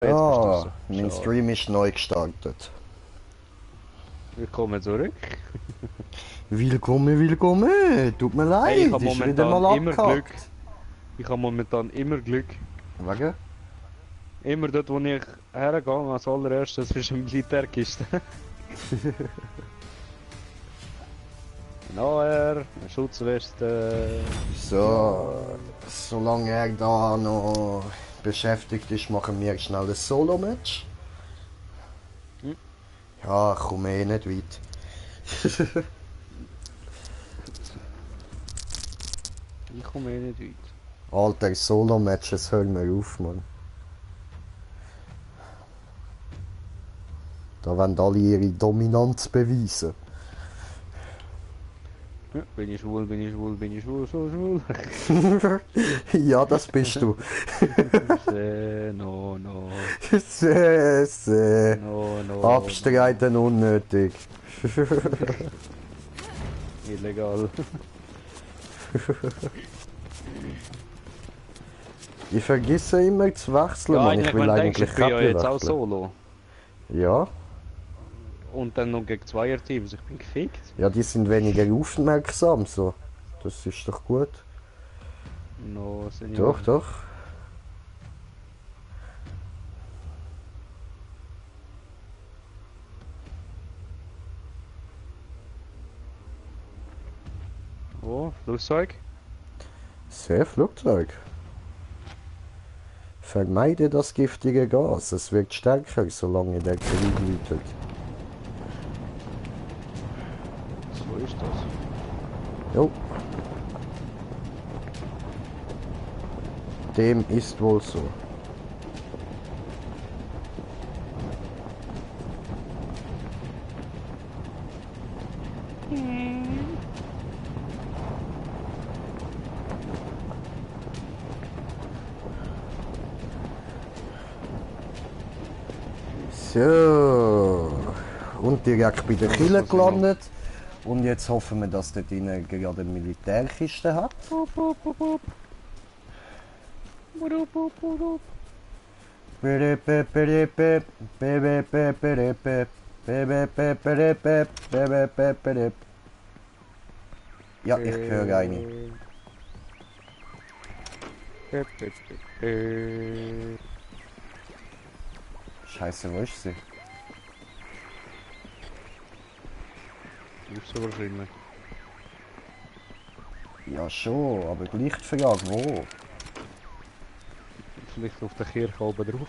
Jetzt bist du Ah, so. mein Schade. Stream ist neu gestartet. Willkommen zurück. Willkommen, willkommen! Tut mir Hey, ich leid, habe ist wieder momentan mal immer Glück. abgehakt. Ich habe momentan immer Glück. Wegen? Immer dort, wo ich hergehe, als allererstes ist eine Militärkiste. Ein AR, eine Schutzweste. So, Ja. solange er da noch beschäftigt ist, machen wir schnell ein Solo-Match. Hm. Ja, ich komme eh nicht weit. Ich komme eh nicht weit. Alter, Solo-Matches, hör mir auf, Mann. Da wollen alle ihre Dominanz beweisen. Ja, bin ich schwul, bin ich schwul, bin ich schwul, so schwul. Ja, das bist du. No, no, Sehr. no, no. Abstreiten unnötig. Illegal. Ich vergesse immer zu wechseln, Ja, man. Ich will wenn du denkst, eigentlich ich bin ja Käppli jetzt auch wechseln. solo. Ja, Und dann noch gegen Zweierteams. Ich bin gefickt. ja, die sind weniger aufmerksam, so. Das ist doch gut. No, Senior. Doch, doch. Oh, Flugzeug. Sehr Flugzeug. Vermeide das giftige Gas. Es wird stärker, solange der Krieg wütet. So ist das. Jo. Dem ist wohl so. So. Und direkt bei der Kille gelandet. Und jetzt hoffen wir, dass dort drinnen gerade eine Militärkiste hat. Boop, boop, boop, boop. Boop, boop, boop, boop. Ja, ich höre eine. Scheiße, wo ist sie? Ist so wahrscheinlich. Ja schon, aber gleich die Frage, wo? Vielleicht auf der Kirche oben drauf.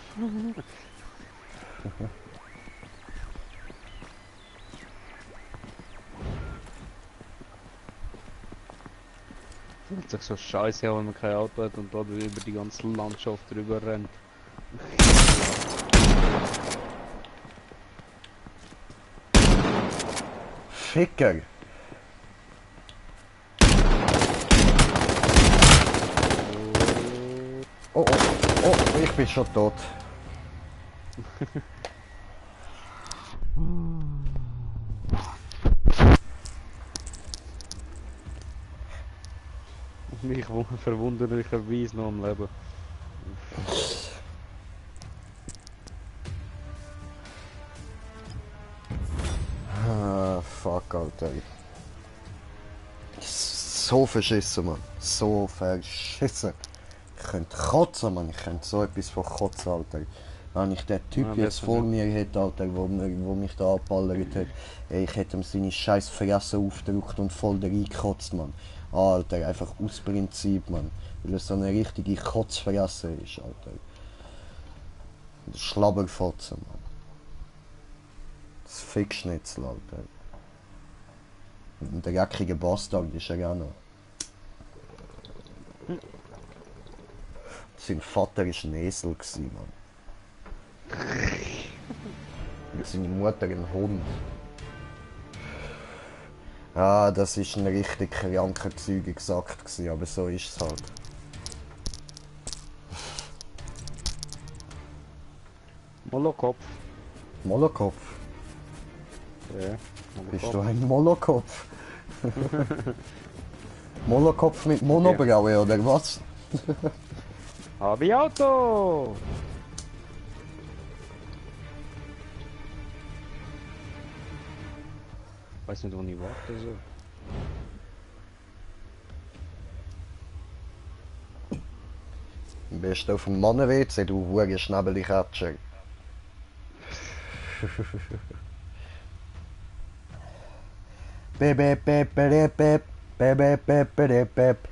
Fühlt sich so scheiße an, wenn man kein Auto hat und da über die ganze Landschaft drüber rennt. Ficker! Oh, oh, oh, ich bin schon tot. Mich verwunderlicherweise noch am Leben. Ah, fuck, Alter. So verschissen, Mann. So verschissen. Ich könnte kotzen, Mann. Ich könnte so etwas von kotzen, Alter. Wenn ich den Typ Ja, jetzt besser vor nicht. mir hätte, Alter, wo mich da abballert hat, ey, ich hätte ihm seine scheiß Fresse aufgedrückt und voll reingekotzt, Mann. Alter, einfach aus Prinzip, Mann. Weil es so eine richtige Kotzfresse ist, Alter. Schlabberfotzen, Mann. Das Fickschnitzel, Alter. Und der dreckige Bastard ist er auch noch. Sein Vater war ein Esel, Mann. Und seine Mutter ein Hund. Ah, das ist ein richtig kranker Zeuge gesagt, aber so ist es halt. Molokopf. Molokopf? Ja, Bist du ein Molokopf? Molokopf mit Monobraue oder was? Habe ich Auto! weiß nicht, wo ich warte. So. Am besten auf dem Mannen-WC, du hure Schnäbeli-Katscher. Bep, bep, bep, bep, bep, bep, bep, bep, bep.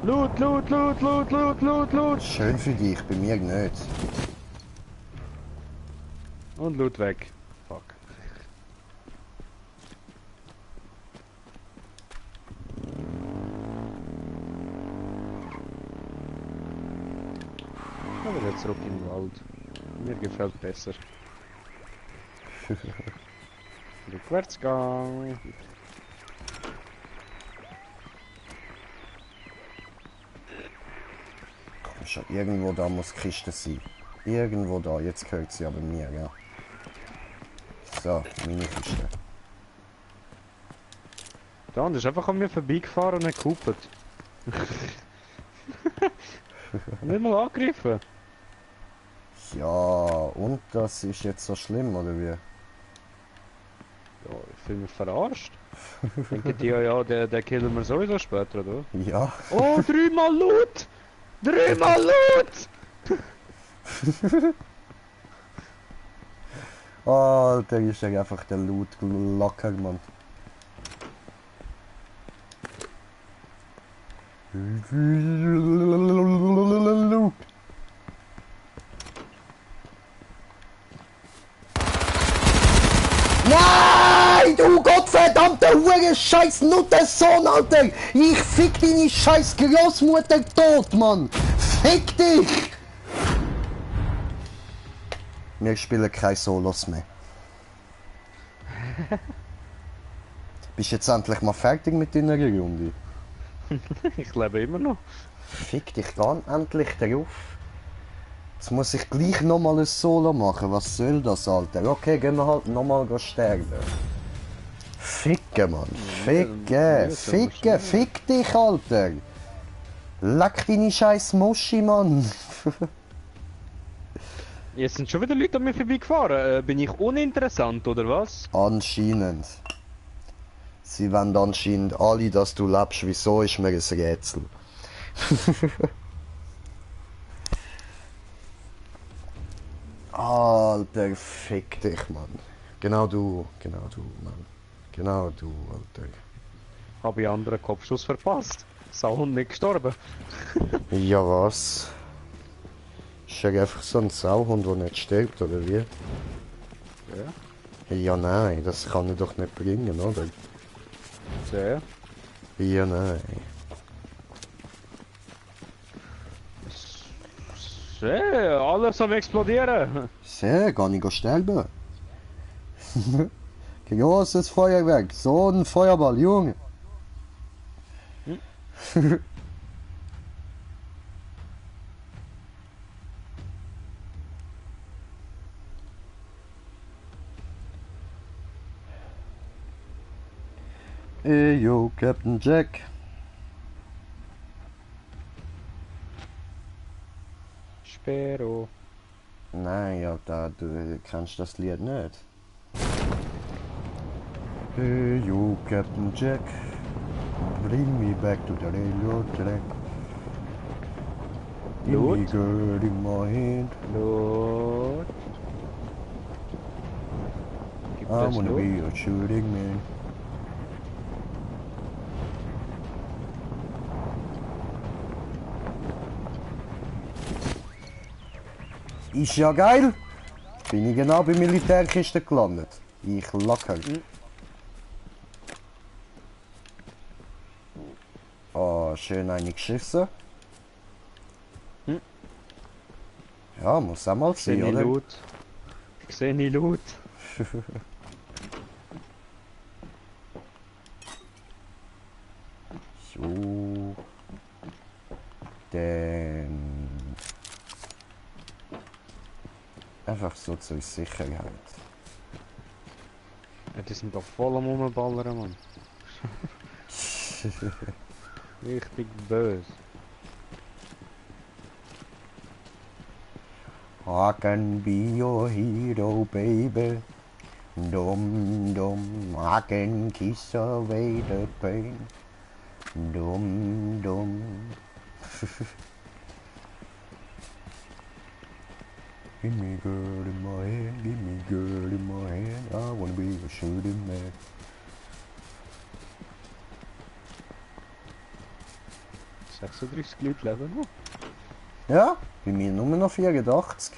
Loot, loot, loot, loot, loot, loot, loot! Schön für dich, bei mir nicht. Und Loot weg. Fuck. Aber jetzt zurück in den Wald. Mir gefällt besser. Rückwärtsgang. Komm schon, irgendwo da muss die Kiste sein. Irgendwo da, jetzt gehört sie aber mir, ja. So, meine Kiste. Der andere ist einfach an mir vorbeigefahren und hat gehupert. Nicht mal angegriffen. Ja, und das ist jetzt so schlimm, oder wie? Ja, ich fühle mich verarscht. Denken die ja, der killen wir sowieso später, oder? Ja. Oh, 3-mal Loot! 3-mal Loot! Alter, ist ja einfach der Loot locker, Mann. Loot. Nein, du gottverdammte Hure scheiß Nuttersohn, Alter! Ich fick deine scheiß Großmutter tot, Mann! Fick dich! Wir spielen keine Solos mehr. Bist jetzt endlich mal fertig mit deiner Runde? Ich lebe immer noch. Fick dich, geh endlich drauf. Jetzt muss ich gleich nochmal ein Solo machen. Was soll das, Alter? Okay, gehen wir halt nochmal sterben. Ficken, Mann. Ficken. Ficken. Fick dich, Alter. Leck deine scheiß Muschi, Mann. Jetzt sind schon wieder Leute an mir vorbeigefahren. Bin ich uninteressant, oder was? Anscheinend. Sie wollen anscheinend alle, dass du lebst. Wieso ist mir ein Rätsel. Alter, fick dich, Mann. Genau du, Mann. Genau du, Alter. Habe ich anderen Kopfschuss verpasst. Sauhund nicht gestorben. Ja, was? Ist ja einfach so ein Sauhund, der nicht stirbt, oder wie? Ja. Ja, nein, das kann ich doch nicht bringen, oder? Sehr. Ja, nein. Sehr, alles am explodieren. Sehr, kann ich sterben? Großes Feuerwerk, so ein Feuerball, Junge. Hey, yo, Captain Jack. Spero. Nein, ja, du kennst das Lied nicht. Hey, yo, Captain Jack. Bring me back to the railroad track. Loot. Give me girl in my hand. Loot. Gibt I es wanna Loot? be a shooting man. Ist ja geil. Bin ich genau bei Militärkisten gelandet. Ich locker. Oh, schön eine geschissen. Ja, muss auch mal Sehe sein, ich oder? laut. Sehe ich laut. So. Dann. Einfach so zur Sicherheit. Ja, die sind doch voll am Rumballern, Mann. Richtig böse. I can be your hero, baby. Dum dum, I can kiss away the pain. Dum dum. Give me girl in my hand, give me girl in my hand. I wanna be a shooting man. 36 Leute leben noch. Ja, bei mir nur noch 84.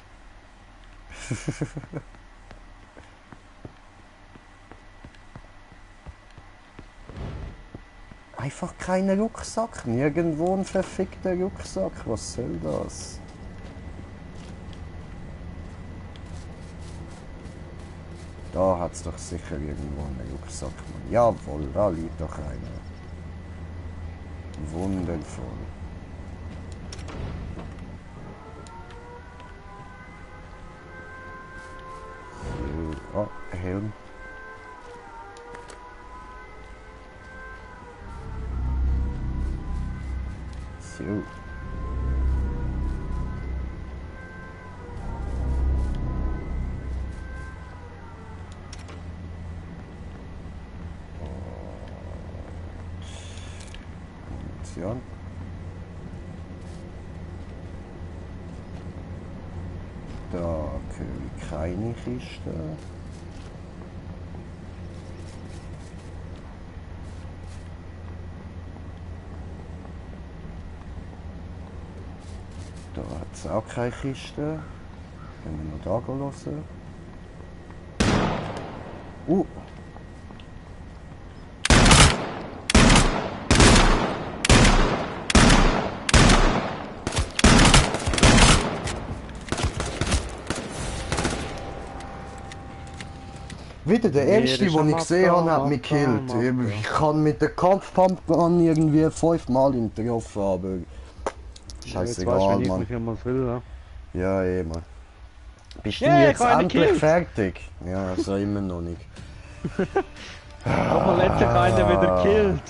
Einfach kein Rucksack, nirgendwo ein verfickter Rucksack. Was soll das? Da hat's doch sicher irgendwo einen Rucksack. Mann. Jawohl, da liegt doch einer. Wundervoll. So, oh, Helm. So. Munition. Da höre ich keine Kiste. Da hat es auch keine Kiste. Können wir noch da hören. Wieder der erste, den ich gesehen habe, hat mich gekillt. Ich kann mit der Kampfpumpgun irgendwie 5-mal ihn getroffen, aber scheißegal, Mann. Ja, eh, Mann. Bist du jetzt endlich fertig? Ja, so immer noch nicht. Aber endlich einer wieder gekillt.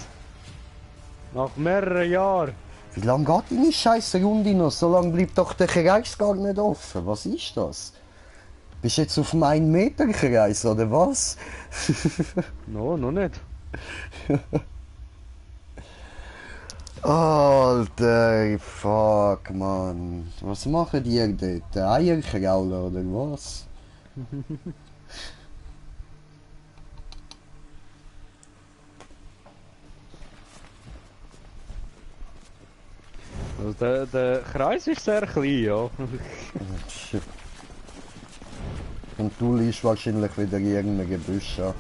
Nach mehreren Jahren. Wie lange geht deine scheiße Runde noch? So lange bleibt doch der Kreisgang nicht offen. Was ist das? Bist du jetzt auf dem 1 Meter Kreis oder was? No, noch nicht. Alter, fuck, Mann. Was machen die dort? Eierkraulen oder was? Also der Kreis ist sehr klein, ja. Und du liegst wahrscheinlich wieder in irgendeinem Gebüsch an.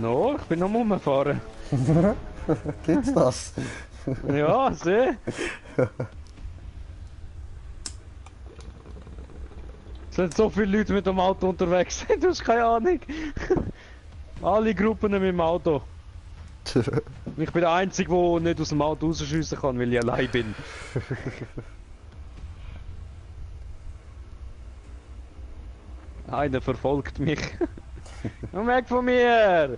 No, ich bin noch rumgefahren. Gibt's das? Ja, seh. Es sind so viele Leute mit dem Auto unterwegs, du hast keine Ahnung. Alle Gruppen mit dem Auto. Ich bin der Einzige, der nicht aus dem Auto rausschiessen kann, weil ich allein bin. Einer verfolgt mich. Komm weg von mir!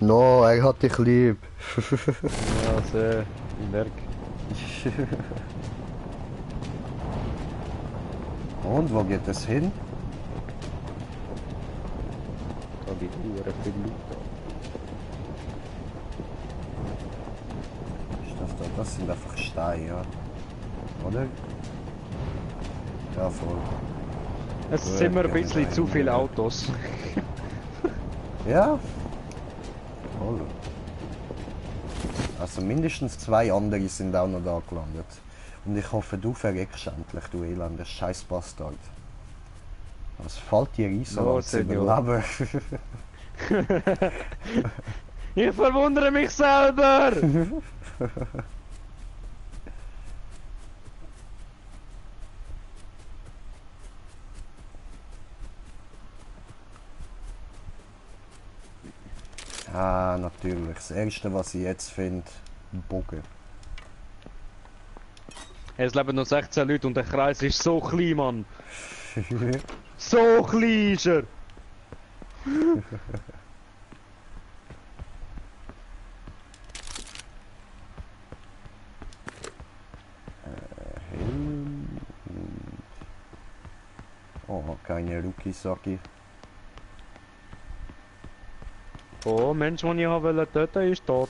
No, er hat dich lieb. Ja, sehr. Im Werk. Und, wo geht es hin? Da gibt es viele Leute. Das sind einfach Steine, ja. Oder? Ja, voll. Es sind mir ein bisschen zu viele Autos. Ja. Voll. Also mindestens 2 andere sind auch noch da gelandet. Und ich hoffe, du verreckst endlich, du elender Scheißbastard. Was fällt dir ein, so zu überleben? Ich verwundere mich selber! Ah, natürlich. Das erste, was ich jetzt finde, ein Bogen. Es leben noch 16 Leute und der Kreis ist so klein, Mann. So klein ist er. Helm. Oh, keine Rookie-Saki. Oh, Mensch, den ich wollte töten, ist tot.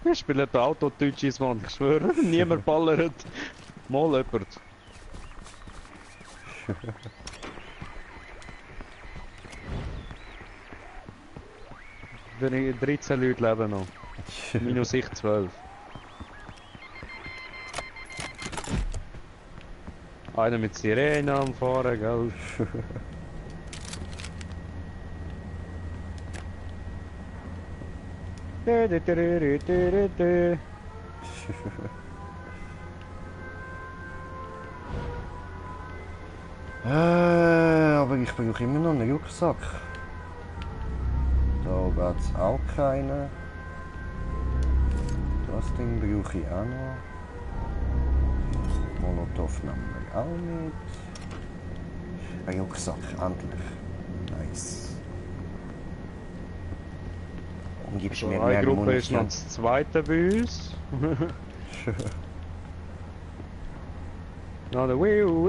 Wir spielen Auto-Deutsches, Mann, ich schwöre. Niemand ballert. Mal jemand. Wenn ich 13 Leute leben noch. Minus ich 12. Einer mit Sirene am Fahren, gell? Aber ich brauche immer noch einen Rucksack. Da geht's auch keinen. Das Ding brauche ich auch noch. Molotov nehmen wir auch mit. Ein Rucksack, endlich. Nice. Und gibst So, mir eine mehr Gruppe ist noch Munition. das zweite bei uns. Na, der Wiu.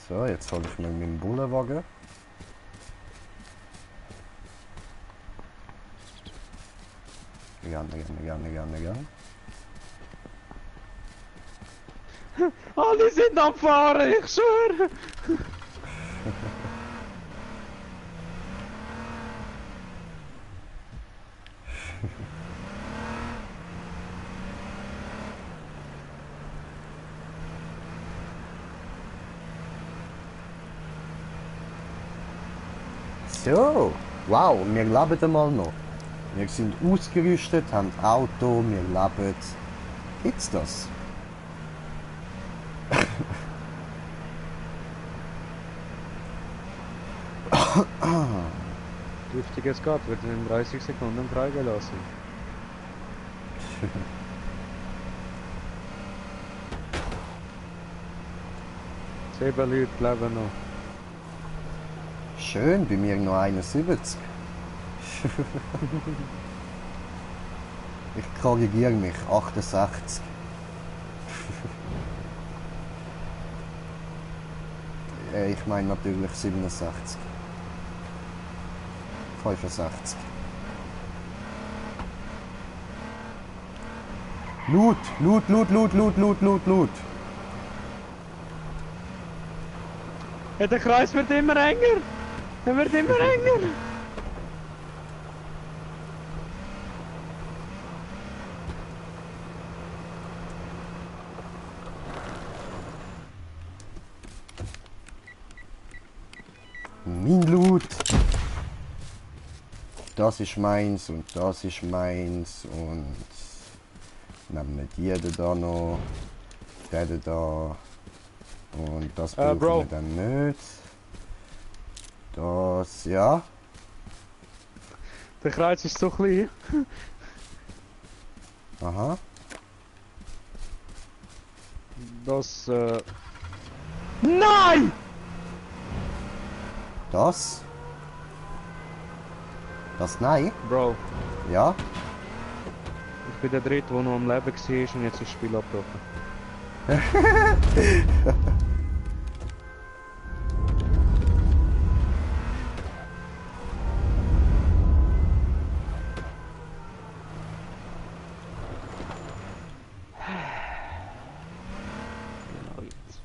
So, jetzt hole ich mir meinen Bullenwagen. Ran. Alle sind am Fahren, ich schwöre. So, wow, wir leben einmal noch. Wir sind ausgerüstet, haben Auto, wir leben. Gibt's das? Dürftiges Gott wird in 30 Sekunden freigelassen. 7 Leute leben noch. Schön, bei mir noch 71. Ich korrigiere mich, 68. Ich meine natürlich 67. 65. Loot. Ja, der Kreis wird immer enger. Er wird immer enger. Mein Loot. Das ist meins und das ist meins und nehmen wir die da noch, den da und das brauchen wir dann nicht. Das, ja. Der Kreis ist so klein. Aha. Das, Nein! Das? Das nein? Bro, Ja? ich bin der Dritte, der noch am Leben war und jetzt ist das Spiel abgebrochen. Genau jetzt.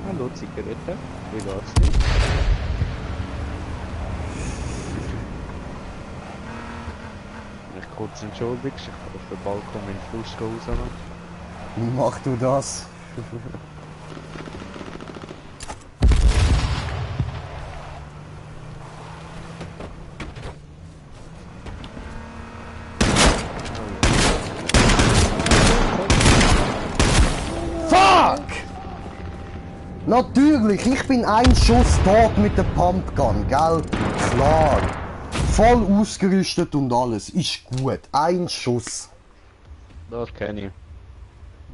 Hallo Zigarette, wie geht's dir? Ich kurz entschuldigst, ich kann auf den Balkon meinen Frust rausnehmen. Mach du das. Fuck! Natürlich, ich bin ein Schuss tot mit der Pumpgun, gell? Klar. Voll ausgerüstet und alles. Ist gut. Ein Schuss. Das kenne ich.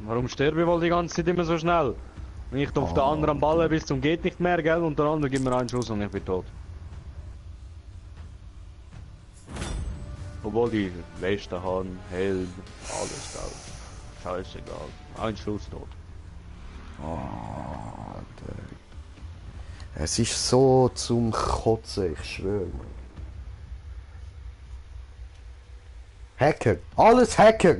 Warum sterbe ich wohl die ganze Zeit immer so schnell? Wenn ich auf den anderen ballen bis zum geht nicht mehr, gell? Und der andere gibt mir einen Schuss und ich bin tot. Obwohl die Weste haben, Helm, alles gell. Scheißegal. Ein Schuss tot. Alter. Es ist so zum Kotzen, ich schwöre. Hacker! Alles Hacker!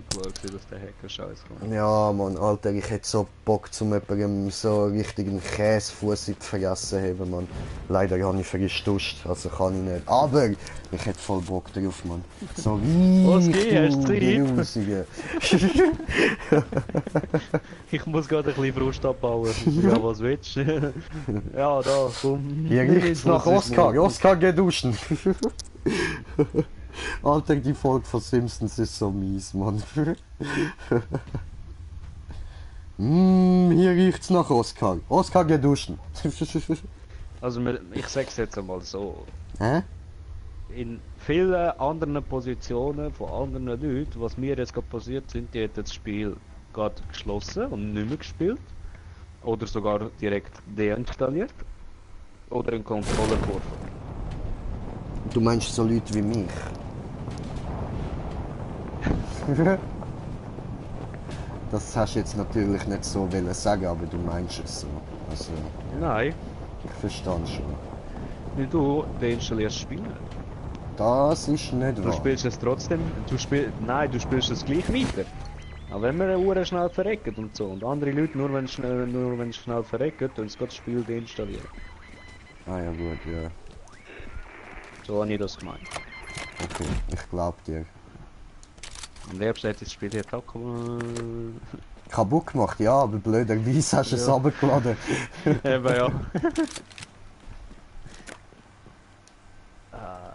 Klar gewesen, dass der Hacker Scheiß kommt. Ja, Mann, Alter, ich hätte so Bock zum jemandem so richtigen Käsefuß in die Fresse zu haben, Mann. Leider habe ich vergistuscht, also kann ich nicht. Aber ich hätte voll Bock drauf, Mann. So Was geht? Hast du grusige. Ich muss gerade ein bisschen Frust abbauen. Ja, was willst du? Ja, da, komm. Hier riecht's nach Oscar. Oscar, geh duschen. Alter, die Folge von Simpsons ist so mies, Mann. Hier riecht's nach Oscar. Oscar, geh duschen. Also, ich sag's jetzt einmal so. Hä? In vielen anderen Positionen von anderen Leuten, was mir jetzt gerade passiert sind, die hätten das Spiel gerade geschlossen und nicht mehr gespielt. Oder sogar direkt deinstalliert. Oder in Kontrolle geworfen. Du meinst so Leute wie mich? Das hast du jetzt natürlich nicht so wollen sagen, aber du meinst es so. Also, Nein, ich verstand schon. weil du deinstallierst das Spiel nicht. Das ist nicht Du wahr. spielst es trotzdem, nein, du spielst es gleich weiter. Aber wenn man eine Uhr schnell verreckt und so, und andere Leute nur wenn sie schnell verrecken, tun sie das Spiel deinstallieren. Ah ja gut, ja. So habe ich das gemeint. Okay, ich glaub dir. Und selbst hat das Spiel jetzt auch Kaputt gemacht, ja, aber blöderweise hast du es Ja. runtergeladen. Eben ja. Ah,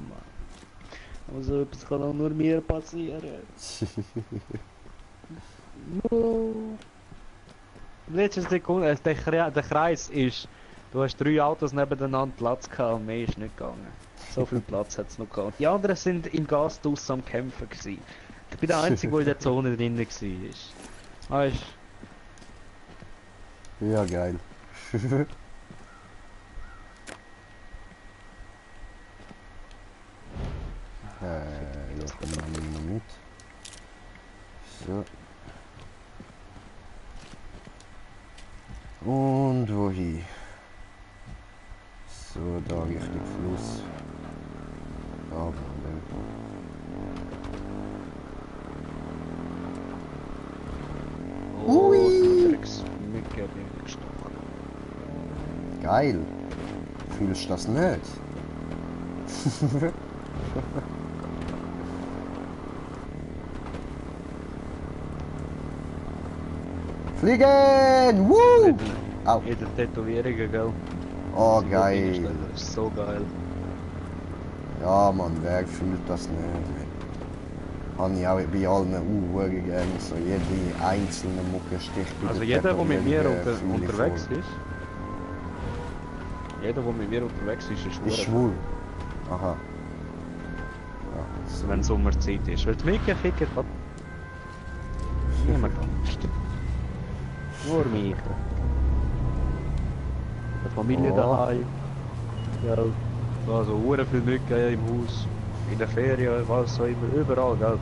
Mann. Also etwas kann auch nur mir passieren. No. Letzte Sekunde, der Kreis ist, du hast 3 Autos nebeneinander Platz gehabt und mehr ist nicht gegangen. So viel Platz hat es noch gehabt. Die anderen sind im Gas draussen am Kämpfen gewesen. Ich bin der Einzige, der in der Zone drin war. Weißt Ja, geil. Ja, komm mal nehmen mit. So. Und wohin? So, da Richtung Fluss. Aber Ui! Mücke gestochen. geil. Fühlst du das nicht? Fliegen! Woo! Au. Jede Tätowierungen, gell? Oh, Das geil. ist so geil. Ja, Mann, wer fühlt das nicht? Habe ich auch bei allen Uhren gern, so jede einzelne Mucke sticht. Also jeder, der mit mir unterwegs ist, jeder, der mit mir unterwegs ist ist schwul. schwul. Aha. Ja, so. Wenn Sommerzeit ist. Weil die Mieke fickt hat niemand anders. Nur mich. Die Familie Oh. daheim. Ja, also hure viel Mücken im Haus. In der Ferien, was auch immer, überall, gell.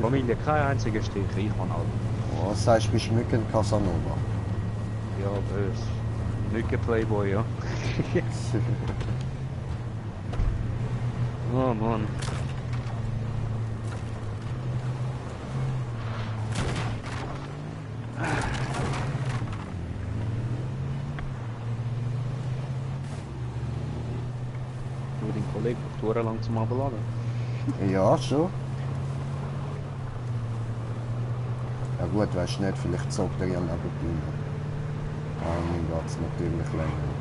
Familie, kein einziger Stich, ich kann alle. Was sagst du, bist du Mücken Casanova? Ja, böse. Mücken Playboy, ja. Oh Mann. dauert lang zum Abladen. Ja, schon. Ja gut, weißt du nicht, vielleicht zockt er ja nebenbei. Dann geht es natürlich länger.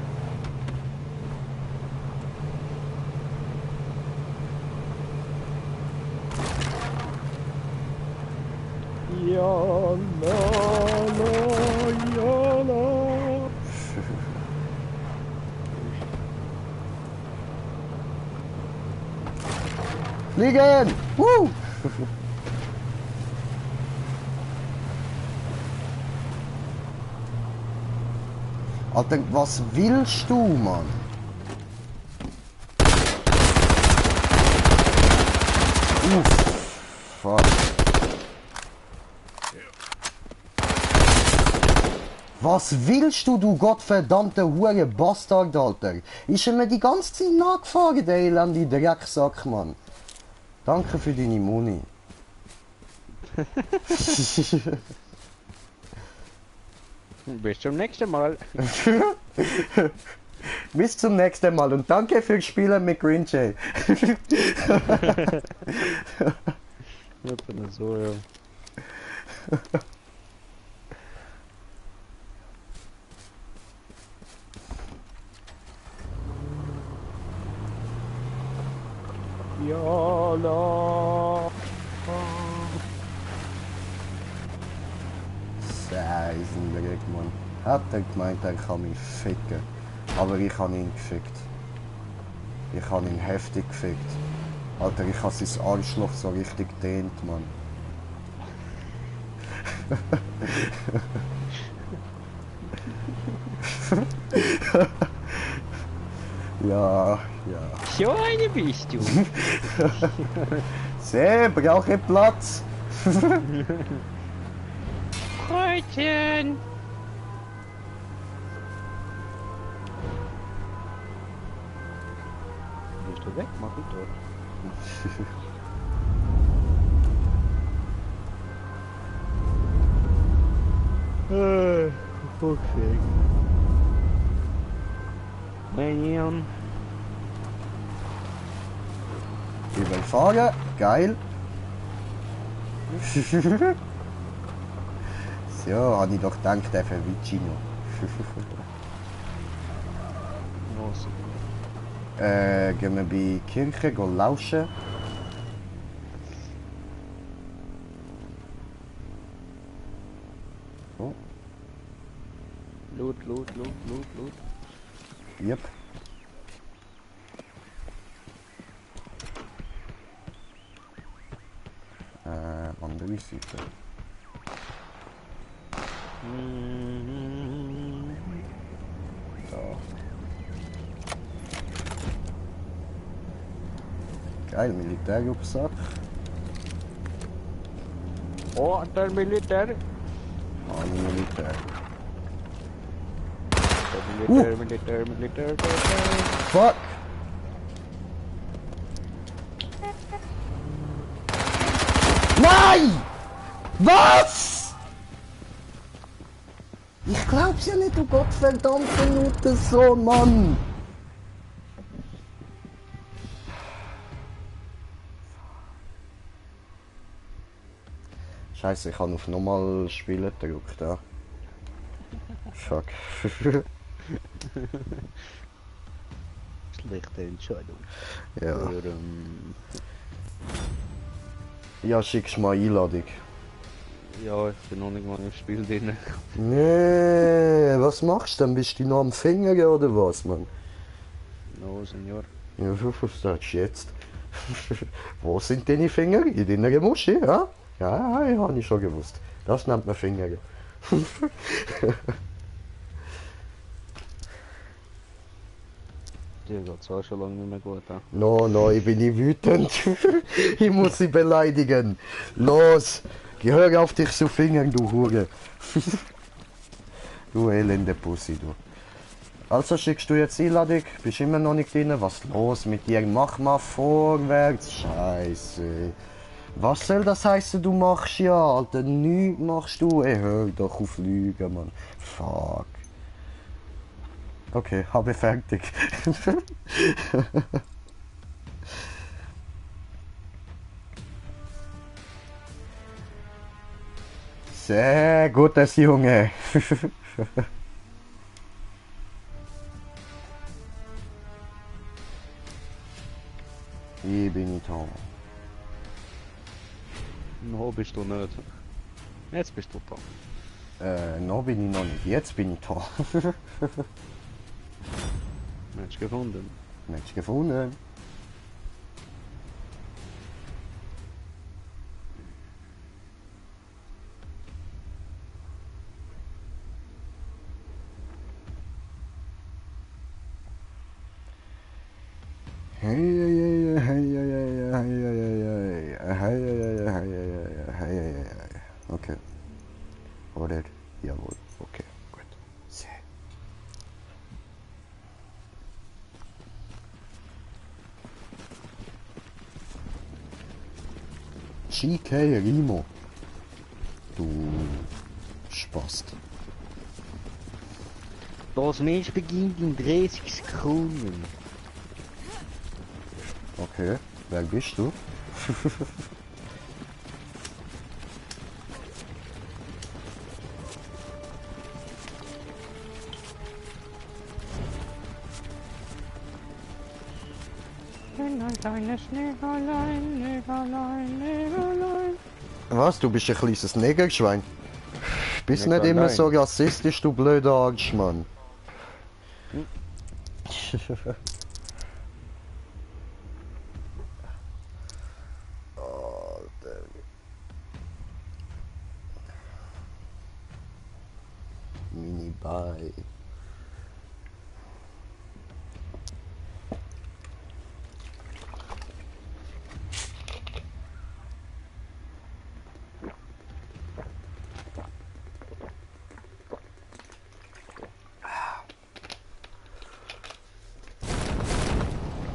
Ja, la, la. Fliegen! Woo! Alter, was willst du, Mann? Fuck. Was willst du, du gottverdammte hure Bastard, Alter? Ist er mir die ganze Zeit nachgefahren, der elende Drecksack, Mann. Danke für deine Muni. Bis zum nächsten Mal. Bis zum nächsten Mal und danke fürs Spielen mit Green Jay. Etwa so, ja. Ja, la. Seisenberg, Mann. Hat er gemeint, er kann mich ficken. Aber ich habe ihn gefickt. Ich habe ihn heftig gefickt. Alter, ich habe sein Arschloch so richtig dehnt, Mann. Ja, ja. So eine bist du. Seh, brauche Platz. Kreuzen. Bist du weg? Mach ich dort. Okay. Nein. Ich will fahren, geil. So, habe ich doch gedacht, der verwitscht noch. Gehen wir bei Kirche lauschen. Oh. Loot. Yep. Andere Seite. Da. Geil, Militärrucksack. Oh, der Militär. Militär. Militär. Fuck! Nein! Was? Ich glaub's ja nicht, du gottverdammte Muttersohn, Mann! Scheiße, ich habe auf normal spielen gedrückt, ja. Fuck. Schlechte Entscheidung. Ja. Ja, schickst mal Einladung. Ja, ich bin noch nicht mal im Spiel drin. Nee, was machst du denn? Bist du noch am Finger oder was, Mann? No, Senior. Ja, was sagst du jetzt? Wo sind deine Finger? In deiner Muschi, ja? Ja, ja, habe ich schon gewusst. Das nennt man Finger. Dir geht's auch schon lange nicht mehr gut an. No, ich bin nicht wütend. Ich muss sie beleidigen. Los, gehör auf dich zu Fingern, du Hure. Du elende Pussy, du. Also schickst du jetzt Einladung, bist immer noch nicht drin. Was los mit dir? Mach mal vorwärts. Scheiße. Was soll das heißen, du machst ja, Alter? Nichts machst du. Ey, hör doch auf Lügen, Mann. Fuck. Okay, habe fertig. Sehr gutes Junge. Ich bin nicht da. No, bist du nicht. Jetzt bist du da. Noch bin ich noch nicht. Jetzt bin ich da. Mensch gefunden. Mensch gefunden. Okay. Oder? Jawohl. Okay, gut. Sehr. GK Rimo. Du Spast. Das Match beginnt in 30 Sekunden. Okay, wer bist du? Was, du bist ein kleines Negerschwein? Bist nicht immer so rassistisch, du blöder Arsch, Mann. Mini-Bye.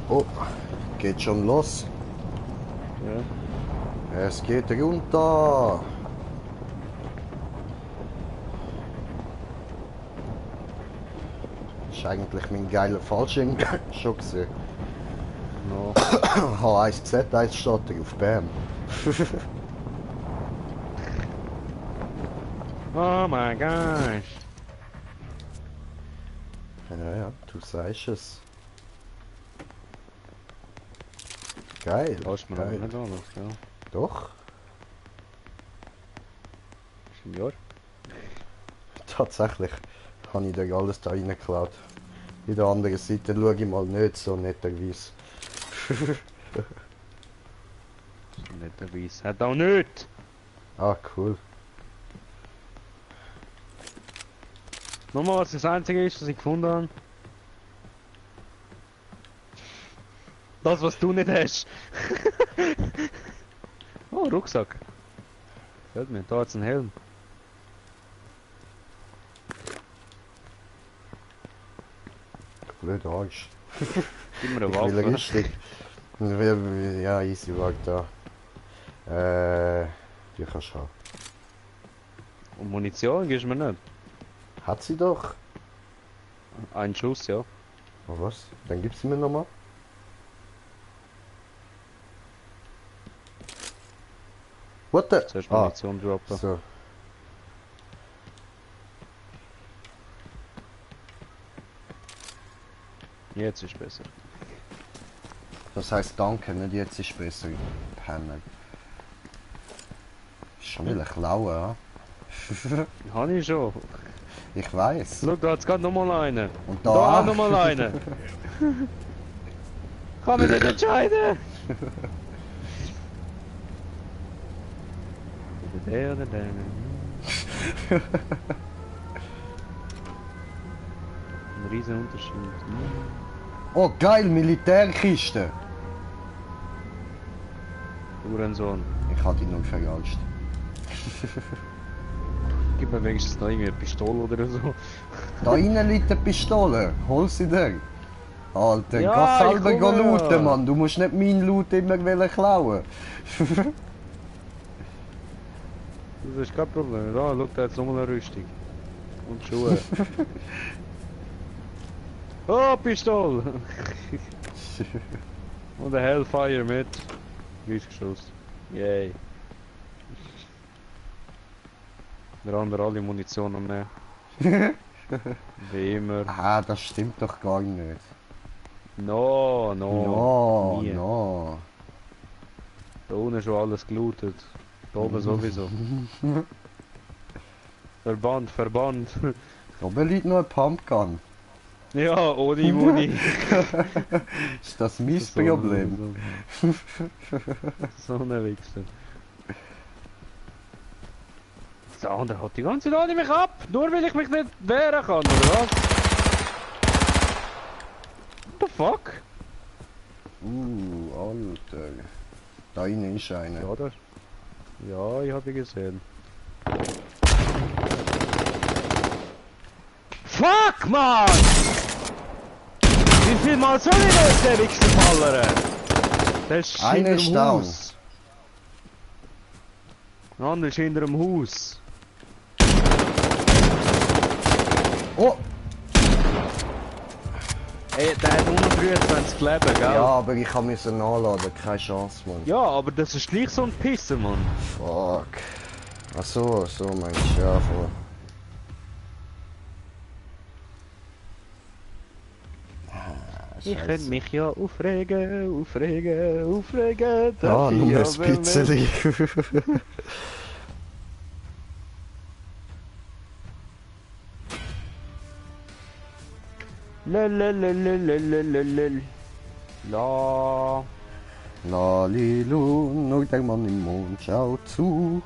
Oh, geht schon los. Ja. Es geht runter. Das ist eigentlich mein geiler Fallschirm schon gesehen. No. H1Z, 1 steht drauf, bam. Oh mein Gott. Ja, du sagst es. Geil. Lass mir aber geil. nicht alles, ja. Doch, Ist im Jahr. tatsächlich habe ich dir alles da reingeklaut. In der anderen Seite schaue ich mal nicht so netterweise. Nicht der Weiss. Hat auch nicht! Ah, cool. Nochmal, was das einzige ist, was ich gefunden habe. Das, was du nicht hast. Oh, Rucksack. Gefällt mir, da hat's einen Helm. Blöder Arsch. Gib mir eine Ich will Waffe. richtig. Ja, easy, warte da. Die kannst du haben. Und Munition gibst du mir nicht. Hat sie doch. Ein Schuss, ja. Oh, was? Dann gibst du mir nochmal. What the? Zuerst Munition droppen. So. Jetzt ist besser. Das heißt danke, nicht jetzt ist besser. Penner. Ist schon wieder klauen, ja? Habe ich schon. Ich weiß. Schau, da hat's gerade nochmal einen. Und Da da auch nochmal einen. Kann mich nicht entscheiden. Oder der oder der. Ein riesen Unterschied. Oh geil, Militärkiste. Uhrensohn. Ich hatte ihn nur verarscht. Gib mir wenigstens noch irgendwie eine Pistole oder so. Da innen liegt eine Pistole. Hol sie dir. Alter, Ja, geh ich selber komme, looten, ja. Mann. Du musst nicht meinen Loot immer klauen. Das ist kein Problem. Da, schau, da jetzt nochmal eine Rüstung. Und Schuhe. Oh, Pistole! Und ein Hellfire mit 30 Schuss. Yay. Der andere alle Munition am Nehmen. Wie immer. Ah, das stimmt doch gar nicht. No. Nie. No. Da unten ist schon alles gelootet. Da oben sowieso. Verband. Oben liegt noch ein Pumpgun. Ja, ohne Muni. Ist das mein Problem? So ein Wichser. Der andere hat die ganze Zeit mich ab, nur weil ich mich nicht wehren kann, oder was? What the fuck? Alter. Da innen ist einer. Ja, das. Ja, ich habe ihn gesehen. Fuck, man! Wie viel Mal soll ich das, der Wichser ballern? Der ist Einer hinter ist dem down. Haus. Der andere ist hinter dem Haus. Oh! Ey, der hat 123 Leben, gell? Ja, aber ich kann müssen nachladen, keine Chance, Mann. Ja, aber das ist gleich so ein Pisser, Mann. Fuck. Ach so meinst du, ja, voll. Ich könnte mich ja aufregen. Ja, nur ein darf ich aber nicht. bisschen. Lelelelelelelelel. La. Lalilu, nur der Mann im Mond schaut zu,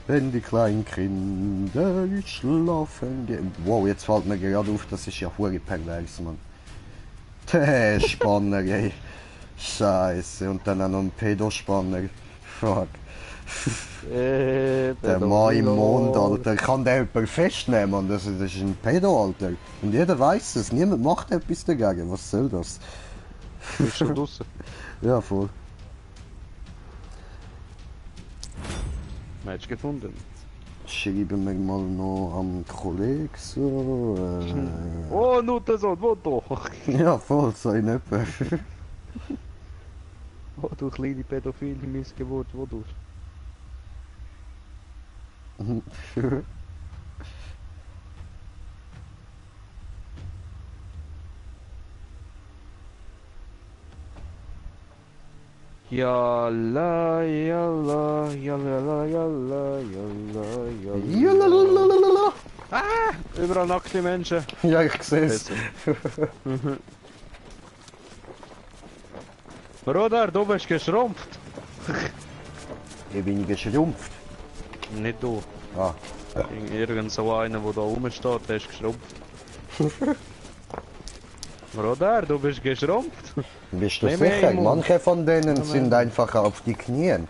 wenn die kleinen Kinder schlafen gehen. Wow, jetzt fällt mir gerade auf, das ist ja hure pervers, Mann. Der Spanner, ey. Scheiße, und dann auch noch ein Pedospanner. Fuck. Der Mann im Mond, Alter. Kann der jemand festnehmen? Mann? Das ist ein Pedo, Alter. Und jeder weiß es. Niemand macht etwas dagegen. Was soll das? Bist du draussen? Ja, voll. Match gefunden. Schreiben wir mal noch am Kollegen so. Oh, nur das und wo doch. Ja, voll, so in etwa. Oh, du kleine Pädophile Missgeburt, wo du. Yalla, yalla, yalla, yalla, yalla, yalla. Jalalala. Ah, überall nackte Menschen. Ja, ich sehe es. Bruder, du bist geschrumpft. Ich bin geschrumpft. Nicht du. Ah. Irgend so einer, der da rumsteht, der ist geschrumpft. Bruder, du bist geschrumpft. Bist du Nehmen wir sicher? ihn Manche von denen Nehmen sind wir einfach auf die Knien.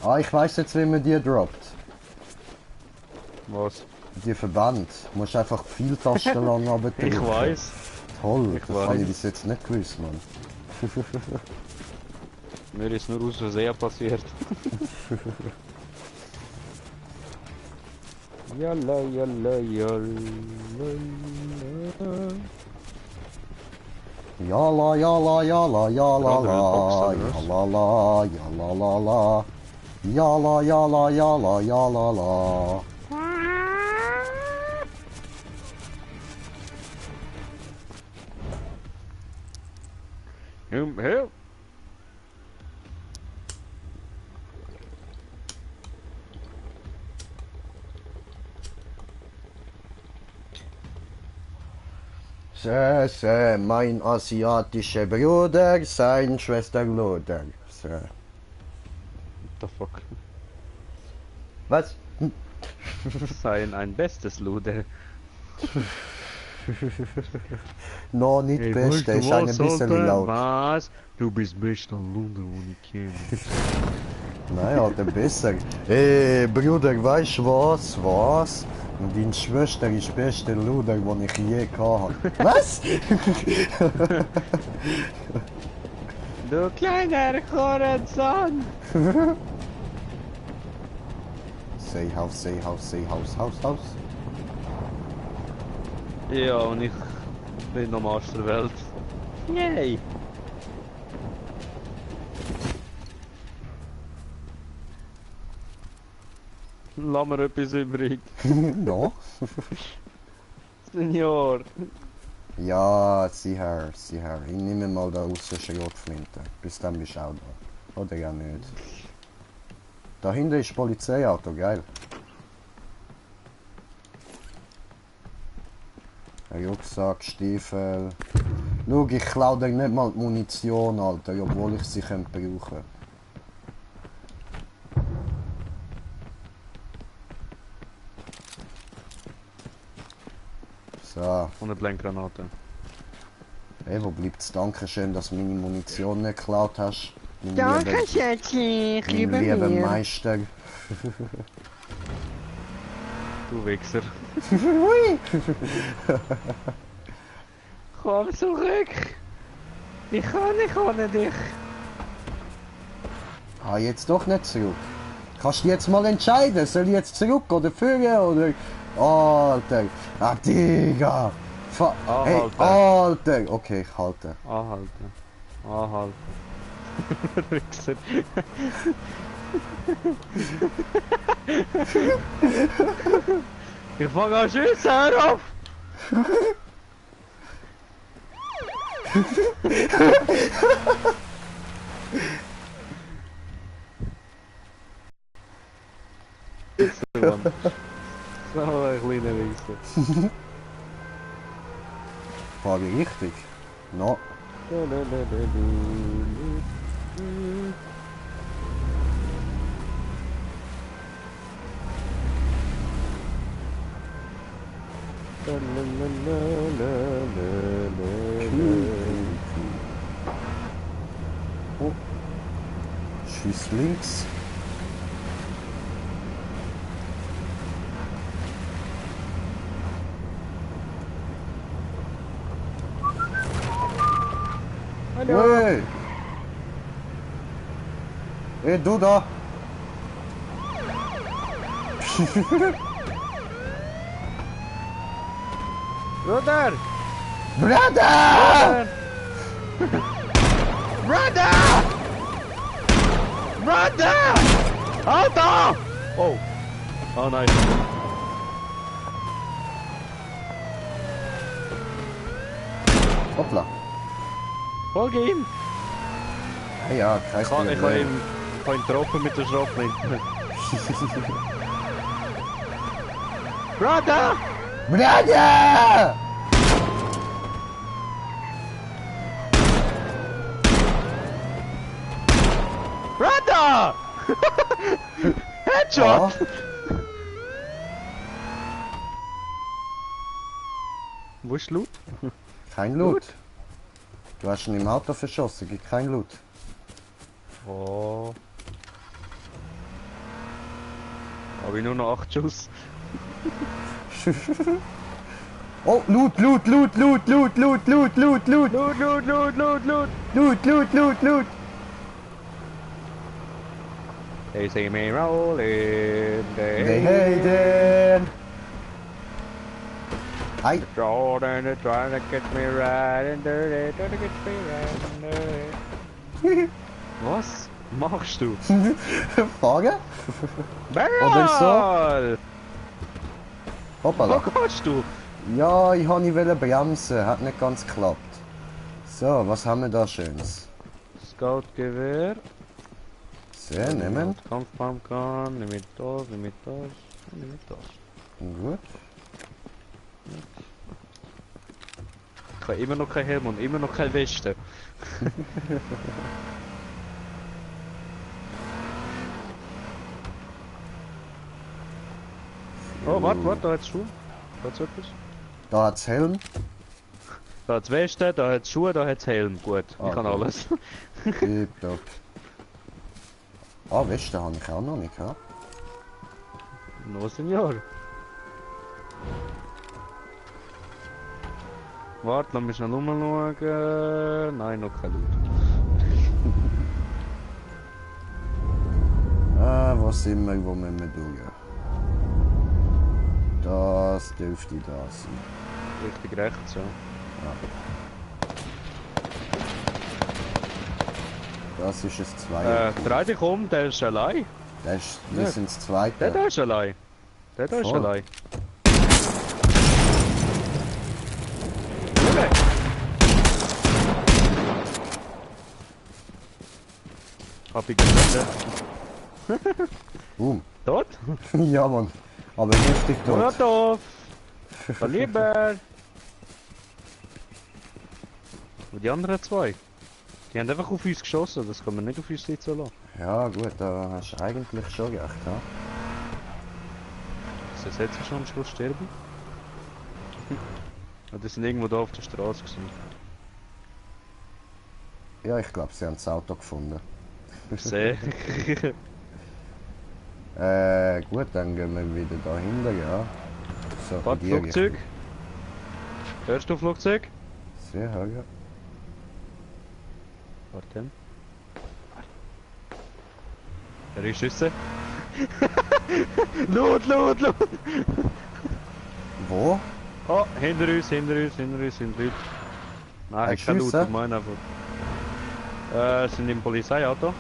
Ah, ich weiß jetzt, wie man die droppt. Was? Die Verband. Du musst einfach viel Tasten lang runter Ich drücken. weiß. Toll, Ich das habe ich weiß. bis jetzt nicht gewusst, Mann. Mir ist nur aus Versehen passiert. Yalla, yalla, yalla. Yala, yala, yala, yala, Andere la, Boxer, was? yala, la, yala, la, la. Yala, yala, yala, yala, la. Help. Mein asiatischer Bruder, sein Schwester Luder. What the fuck? Was? Sein ein bestes Luder. No, nicht Hey, beste, ist ein bisschen laut. Was? Du bist bester Luder, den ich kenne. Nein, Alter, besser. Ey, Bruder, weißt du was? Was? Deine Schwester ist der beste Luder, den ich je gehabt habe. Was? Du kleiner Corazon! Say house, say house, say house, house, house. Ja, und ich bin am Arsch der Welt. Yay! Lass mir etwas übrig. Ja. Senior. Ja, sieh her, sieh her. Ich nehme mal da raus eine Schrotflinte. Bis dann bist du auch da. Oder ja nicht. Da hinten ist Polizeiauto, geil. Ein Rucksack, Stiefel. Schau, ich klaue dir nicht mal die Munition, Alter, obwohl ich sie brauchen könnte. So. Und eine Blendgranate. Hey, wo bleibt's? Dankeschön, dass du meine Munition nicht geklaut hast. Danke, Schätzchen, Mein lieber Meister. Du Wichser. Hui! Komm zurück! Ich kann nicht ohne dich. Ah, jetzt doch nicht zurück. Kannst du jetzt mal entscheiden, soll ich jetzt zurück oder führen oder... Alter! Ah, Digga! Hey, Alter! Okay, ich halte. Anhalten. Anhalten. Wichser. Ich fange an schiessen, hör auf! So ein kleiner Wichser. Fahre ich richtig? No. Oh. Schieß links. Hallo! Hey! Hey, du da! Bruder! Brother! Brother! Brother! Alter! Oh! Oh nein! Hoppla. Folge ihm! Ja, ja, kein Ich kann Problem. ihn getroffen mit der Schrotflinte. Brother! Brother! Brother! Headshot! Ja. Wo ist Loot? Kein Loot. Du hast ihn im Auto verschossen, gibt kein Loot. Oh. Habe ich nur noch 8 Schuss. Oh, Loot, Loot, Loot, Loot, Loot, Loot, Loot, Loot, Loot, Loot, Loot, Loot, Loot, Loot! Loot, Loot, Loot, Loot. They see me rolling, They hate it. Hi. Jordan, they're trying to get me right and dirty, trying to get me right and dirty. Was machst du? Fahren? Barrel! so? Hoppala. Wo gehst du? Ja, ich wollte bremsen, hat nicht ganz geklappt. So, was haben wir da Schönes? Scoutgewehr. Sehr, nehmen. Kampfpumpgun, nimm mit das, nimm mit das, nimm mit das. Gut. Ich habe immer noch kein Helm und immer noch keine Weste. Oh, warte, da hat's Schuhe. Da hat's etwas. Da hat's Helm. Da hat's Weste, da hat's Schuhe, da hat's Helm. Gut, ich kann gut. alles. Tipptopp. Ah, Weste habe ich auch noch nicht, ja? Noch ein Jahr. Warte, lass mich schnell umschauen. Nein, noch kein Loot. Wo sind wir, wo müssen wir durch? Das dürfte da sein. Richtig rechts, ja. Das ist es 2. Dreh dich um, der ist allein. Wir sind das Zweite. Der da ist allein. Der da ist Voll. allein. Okay. Hab ich gesehen. Boom. Tot? Ja, Mann. Aber richtig tot. Molotov! Lieber! Und die anderen zwei? Die haben einfach auf uns geschossen, das kann man nicht auf uns sitzen lassen. Ja, gut, da hast du eigentlich schon recht, ja. Das jetzt schon am Schluss sterben? Ja, die sind irgendwo da auf der Straße gewesen. Ja, ich glaube, sie haben das Auto gefunden. Sehr. Gut, dann gehen wir wieder dahinter, ja. So, bei Warte, dir Flugzeug. Hörst du Flugzeug? Sehr, ja. Warte. Er ist Schüsse. Loot! Wo? Oh, hinter uns sind Leute. Nein, Ein kein Loot, Schüsse? ich meine einfach. Sind im Polizeiauto.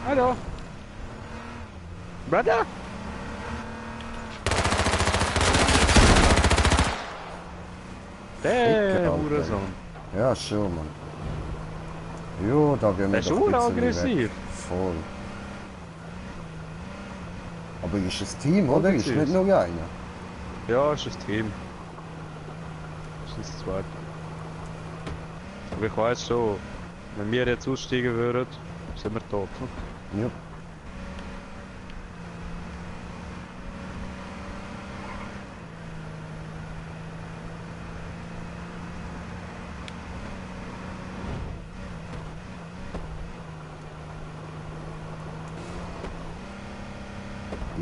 Hallo! Brother! Der Alter. Hurensohn. Ja, schon, Mann. Jo, da gehen wir Der ist doch ein bisschen aggressiv. weg. Voll. Aber ist es Team, oder? Ist Aggressiv. nicht nur einer. Ja, ist ein Team. Das ist das zweite. Aber ich weiß schon, wenn wir jetzt aussteigen würden, sind wir tot. Ja.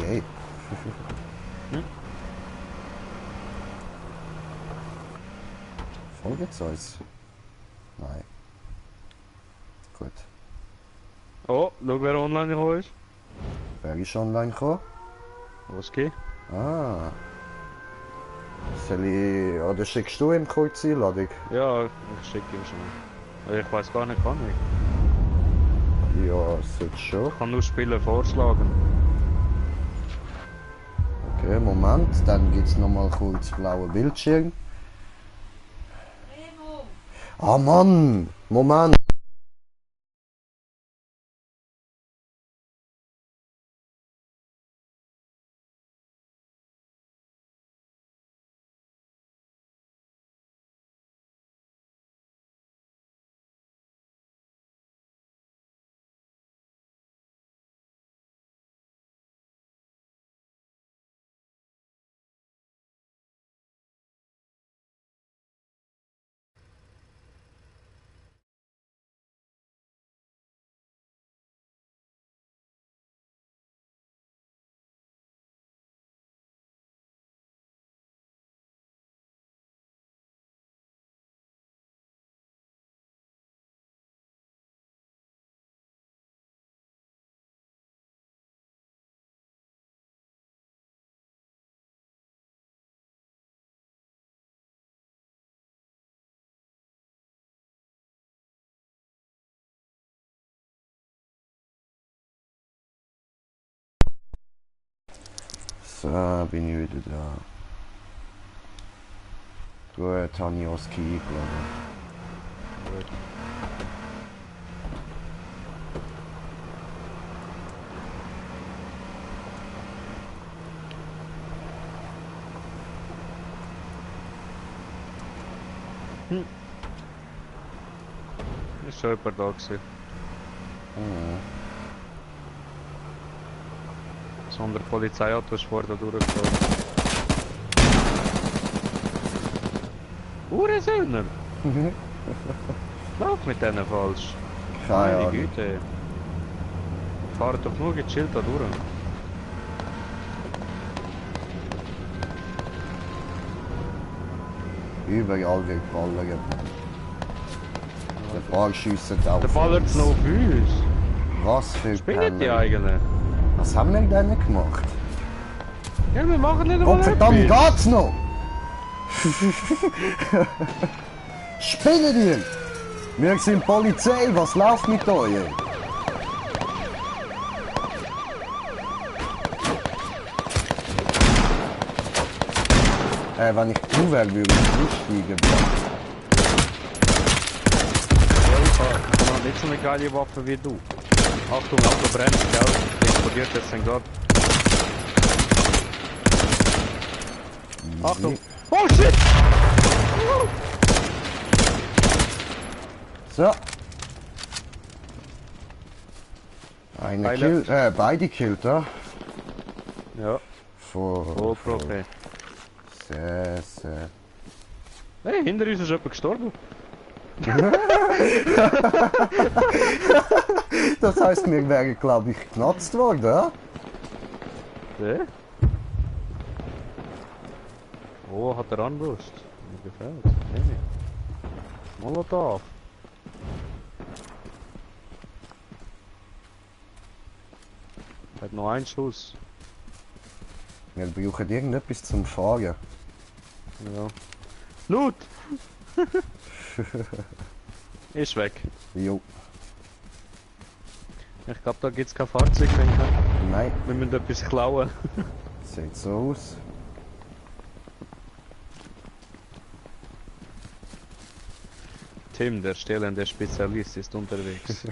Yay. Hm? Folgt uns? Nein. Gut. Oh, schau wer online gekommen ist. Wer ist online gekommen? Was geht? Ah. Soll ich... Oder schickst du ihm kurz die Einladung? Ja, ich schicke ihm schon. Ich weiß gar nicht, kann ich. Ja, sollte schon. Ich kann nur Spiele vorschlagen. Okay, Moment. Dann gibt es nochmal kurz blauen Bildschirm. Ah Mann! Moment! So, bin ich wieder da. Gut, habe ich auch das Key eingeladen. Gut. Ist schon jemand da gewesen. Mhm. Das andere Polizeiauto ist vorher da durchgefahren. Uhrensöhner! Lauf mit denen falsch. Keine Meine Ahnung. Güte. Fahrt doch nur gechillt da durch. Überall wird ballern. Der Ball schiessen auf Der ballert uns. noch auf uns. Was für Spinnen die Penner. eigentlich? Was haben wir denn gemacht? Ja, wir machen nicht Gott einmal verdammt, etwas. geht's noch? Spinnen die? Wir sind Polizei, was läuft mit euch? Wenn ich du wäre, würde ich aussteigen. Ich habe nicht so eine geile Waffe wie du. Achtung, Auto brennt, gell? Explodiert jetzt sein Gott. Achtung! Oh shit! So. Einer killt, beide killt, ja? Ja, Voll okay. Sehr, sehr. Hey, hinter uns ist jemand gestorben. Das heisst, wir wären, glaube ich, genutzt worden, ja? Ja? Oh, hat er Anbrust. Mir gefällt. Hey. Molotov. Hat noch einen Schuss. Wir brauchen irgendetwas zum Fahren. Ja. Loot! Ist weg. Jo. Ich glaube, da gibt es kein Fahrzeug mehr. Nein. Wir müssen etwas klauen. Sieht so aus. Tim, der stellende Spezialist, ist unterwegs.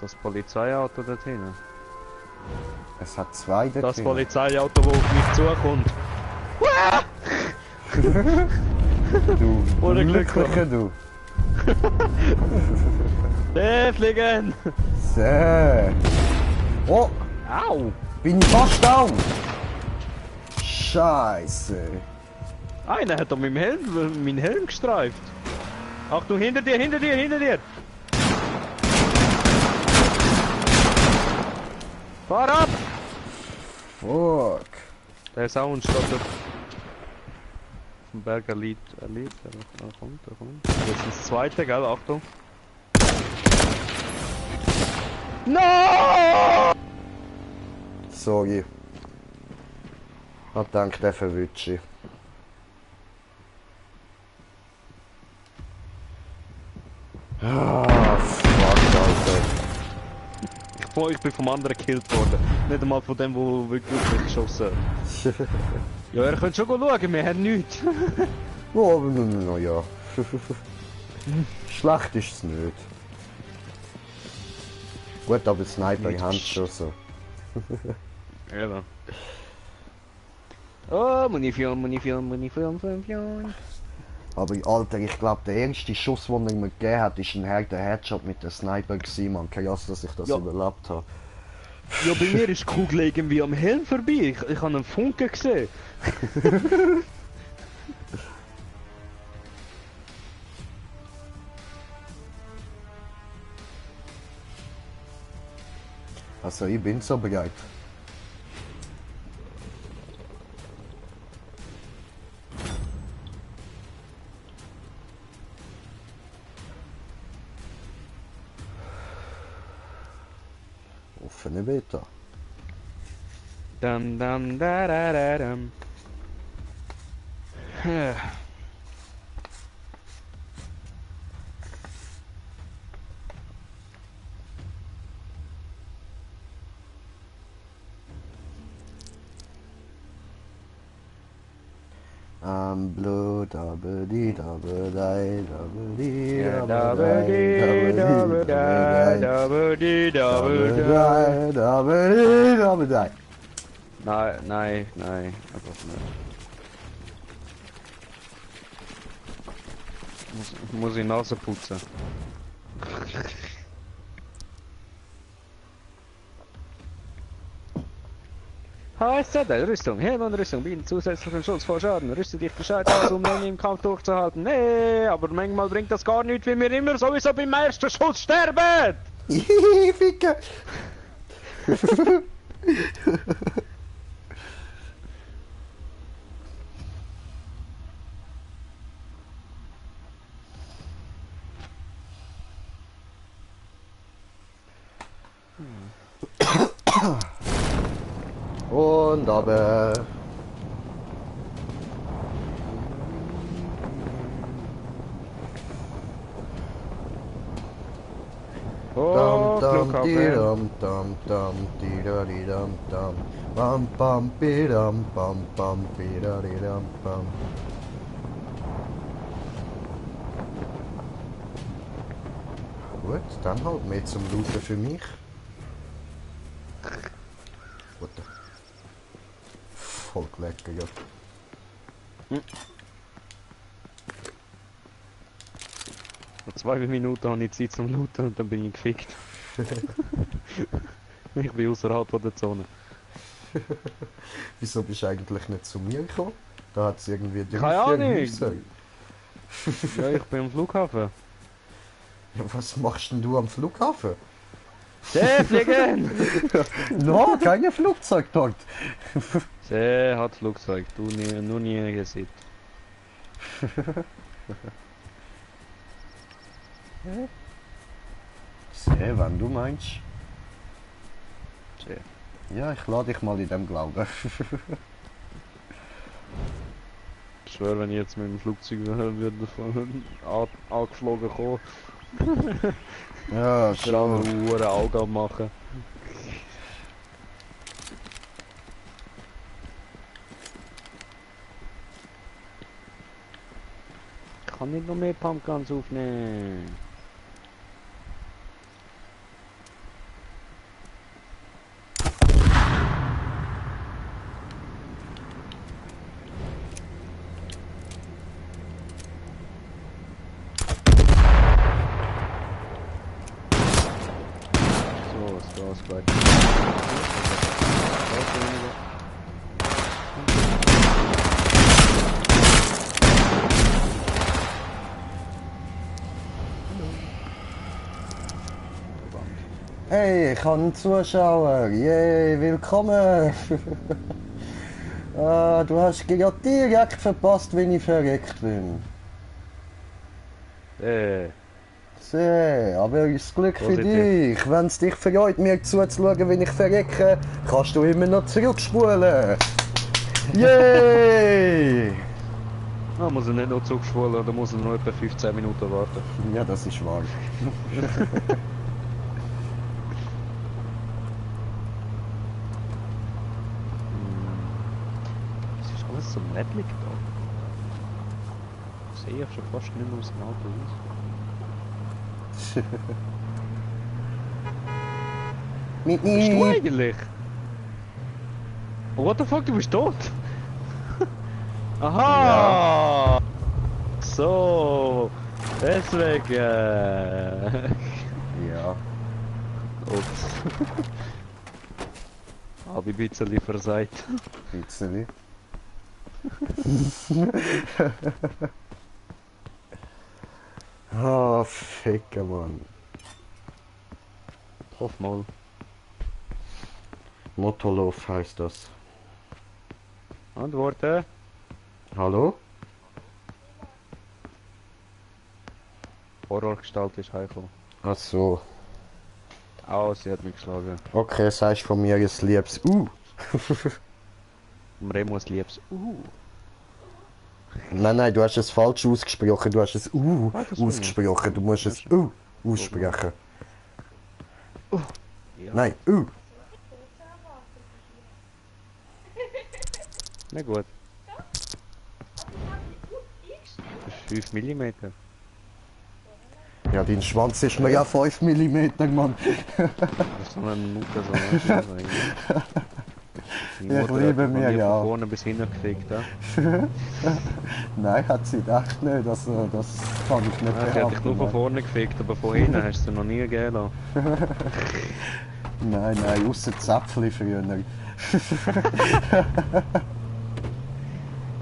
Das Polizeiauto dort hinten. Es hat zwei dort Das drin. Polizeiauto, das auf mich zukommt. Du Ohne Glück. Glücklicher, du. Fliegen! Sehr. Oh, Au! bin ich fast down. Scheiße. Einer hat doch meinen Helm gestreift. Achtung, hinter dir, hinter dir, hinter dir! Fahr ab! Fuck. Der Sound steht auf dem Berg erliegt. Er kommt. Jetzt ist das zweite, gell? Achtung. No! Sorry. Ich denke, der verwünscht ich. Ah, fuck, Alter. Ich bin vom anderen gekillt worden. Nicht einmal von dem, der wirklich geschossen hat. Ja, ihr könnt schon schauen, wir haben nichts. Oh, no, ja. Schlecht ist es nicht. Gut, aber Sniper Nicht haben schon so. Ja. Oh, Munition. Aber Alter, ich glaube, der erste Schuss, den er mir gegeben hat, ist ein harter Headshot mit dem Sniper gewesen, man. Krass, dass ich das überlebt habe. Ja, bei mir ist die Kugel irgendwie am Helm vorbei. Ich habe einen Funken gesehen. Also, ich bin so bereit. Offene Beta. Dam. Blue, double D, double die, double D, Ja, double die, double die. Nein, einfach nicht. Muss ich Nase putzen. HSZ, Rüstung, Helm und Rüstung bieten zusätzlichen Schutz vor Schaden. Rüste dich gescheit aus, um länger im Kampf durchzuhalten. Nee, aber manchmal bringt das gar nichts, wie wir immer sowieso beim ersten Schuss sterben! Ficke! Und aber. Oh, Dam dam di Flughafen. dam dam di da di dam dam bam bam bi dam bam bi da di dam bam. Gut, dann halt mehr zum Looten für mich. Gut. Voll lecker, ja. Noch 2 Minuten habe ich Zeit zum Looten und dann bin ich gefickt. Ich bin außerhalb von der Zone. Wieso bist du eigentlich nicht zu mir gekommen? Da hat es irgendwie Keine Ahnung. Häuser. Ja, ich bin am Flughafen. Ja, was machst denn du am Flughafen? See, fliegen! No, keine Flugzeug dort. See hat Flugzeug, du nie, nur nie gesehen. See, wenn du meinst. See. Ja, ich lade dich mal in dem Glauben. Ich schwöre, wenn ich jetzt mit dem Flugzeug würde angeflogen kommen, Ja, würde schon. andere Uhren Augen machen. Ich kann nicht noch mehr Pumpguns aufnehmen. So, was war's gleich. Hey, ich habe einen Zuschauer. Yay, willkommen. Du hast ja direkt verpasst, wenn ich verreckt bin. Sehr, aber ist Glück für Positiv. dich. Wenn es dich freut, mir zuzuschauen, wenn ich verrecke, kannst du immer noch zurückspulen. Yay! Ah, muss er nicht noch zurückspulen, oder muss er noch etwa 15 Minuten warten? Ja, das ist wahr. Es ist alles so neblig da. Ich sehe schon fast nicht mehr aus dem Auto aus. Mit Bist du mir. eigentlich? Oh, what the fuck, du bist tot? Aha! So, deswegen. Ja. Ups. Hab ich ein bisschen versagt. Bitzeli. Ah, ficke Mann. Hoff mal. Mottorlauf heißt das. Antworten. Hallo? Horrorgestalt ist heimgekommen. Ach so. Oh, sie hat mich geschlagen. Okay, sagst von mir ein liebes Vom Remo ein liebes. Nein, du hast es falsch ausgesprochen. Du hast es Ah, das bin ich. ausgesprochen. Du musst es aussprechen. Ja. Nein, Na gut. Das ist 5 mm. Ja, dein Schwanz ist mir ja 5 mm, Mann. Das ist so eine Mutter, so eine Ich liebe mir, ja. Von vorne bis hinten gefickt, ja? Nein, hat sie echt nicht. Das kann ich nicht Ja, sie hat dich nur von behaupten. vorne gefickt, aber von hinten hast du sie noch nie gegeben lassen. Nein, ausser Zäpfli früher.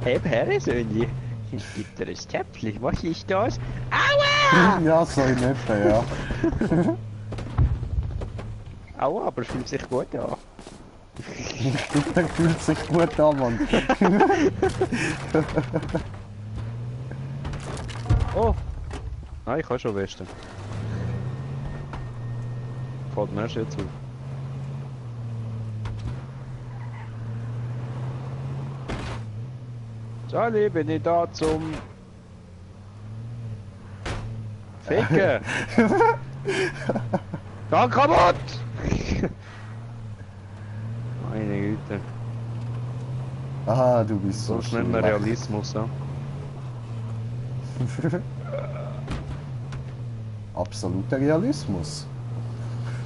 Hey, Herrensöhnli, ich geb dir ein Zäpfchen, was ist das? Ja, so in etwa, ja. Aua, aber fühlt sich gut an. Der fühlt sich gut an, Mann. Oh! Nein, ich habe schon Westen. Fällt mir erst jetzt auf. Charlie, bin ich da zum... Ficken! Da kaputt! Meine Güte. Ah, du bist so So schnell mehr Realismus, ja. Absoluter Realismus.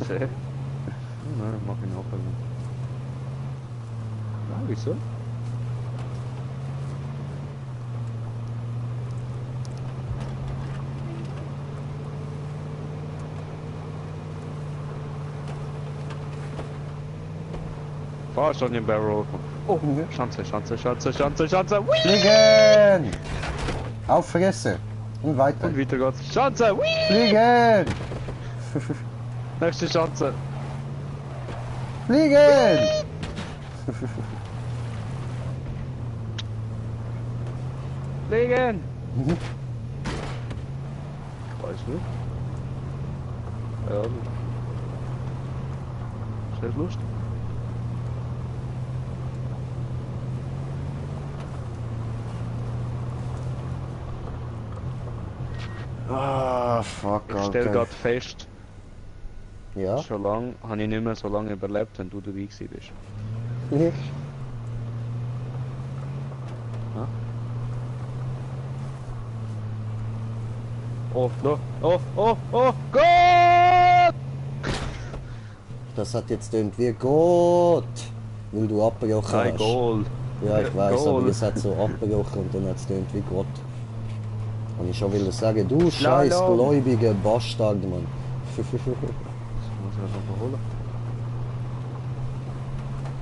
Sehr. Nein, mach ich noch. Ja, wieso? Fahr schon im Barrel. Oh, Schanze, Schanze, Schanze, Schanze, Schanze. Whee! Fliegen! Auf Fresse. Und weiter. Und weiter geht's. Schanze! Whee! Fliegen! Nächste Schanze. Fliegen! Fliegen! Ich weiß nicht. Ja, ist das lustig? Ah, fuck, Ich stell Alter. grad fest, Ja? schon lange habe ich nicht mehr so lange überlebt, wenn du dabei gewesen bist. Ich? Oh, no. Oh, oh, oh, Gott! Das hat jetzt irgendwie Gott, weil du abgebrochen Kein hast. Goal. Ja, ich weiß, Goal. aber es hat so abgebrochen und dann hat es irgendwie Gott. Und ich schon will sagen, du scheiß Slalom. gläubiger Bastard, Mann. Das muss ich noch holen.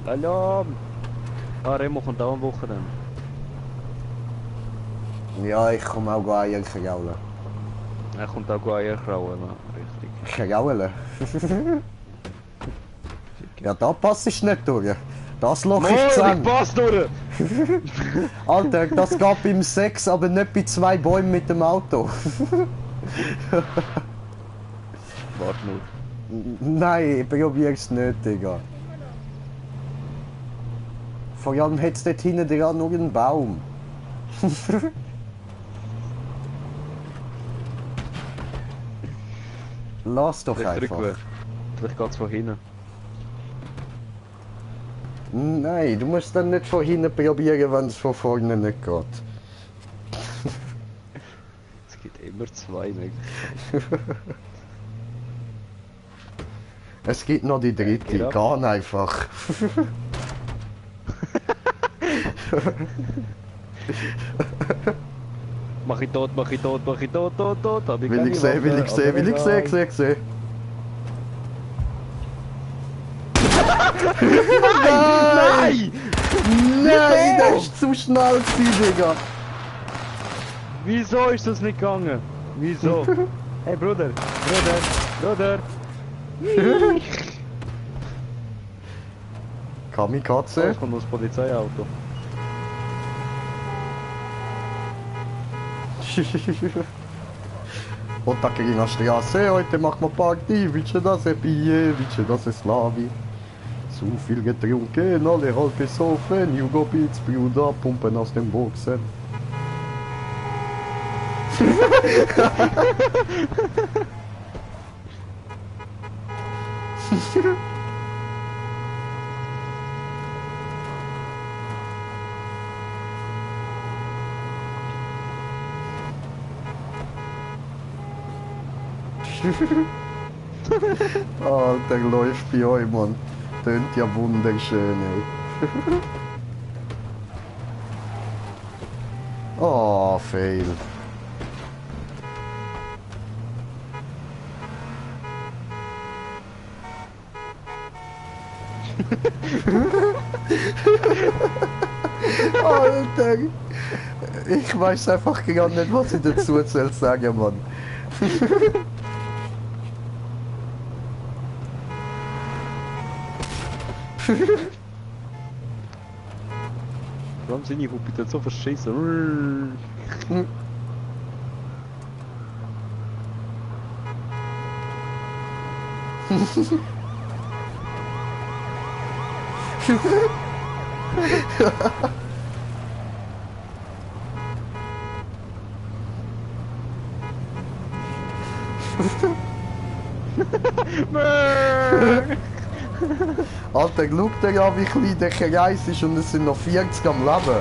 Alarm! Ah, Remo kommt auch am Wochenende. Ja, ich komme auch Eier kraulen. Er kommt auch Eier krauen, ja, richtig. Kraulen? Ja, da passt ich nicht durch. Das Loch ist Moin, zusammen. passt durch! Alter, das geht beim Sex, aber nicht bei 2 Bäumen mit dem Auto. Warte nur. Nein, ich probier's nicht, Digga. Vor allem hat es dort hinten dran nur einen Baum. Lass doch Vielleicht einfach. rückwärts. Vielleicht geht's von hinten. Nein, du musst dann nicht von hinten probieren, wenn es von vorne nicht geht. Es gibt immer 2 Möglichkeiten. Es gibt noch die dritte, Ja. ganz einfach. Mach ich tot, mach ich tot, mach ich tot, tot, tot. Hab Will keine ich sehen, will Waffe, ich sehen, aber will ich egal. sehen. Nein! Nein, das ist zu schnell gewesen, Digga. Wieso ist das nicht gegangen? Wieso? Hey Bruder, Bruder. Kamikaze. Jetzt kommt das Polizeiauto. Und da gegen die Straße, heute machen wir Party, willst du das ein Bier, willst du das ein Slavi? Zu viel getrunken, alle halb besoffen, Hugo Beats, Bruder, pumpen aus dem Boxen. Alter, läuft bei euch, Mann. Tönt ja wunderschön, ey. Oh, fail. Alter, ich weiß einfach gar nicht, was ich dazu soll sagen, Mann. Warum sind die Hupi denn so verschissen? Alter, schau dir an, wie klein der Kreis ist und es sind noch 40 am Leben.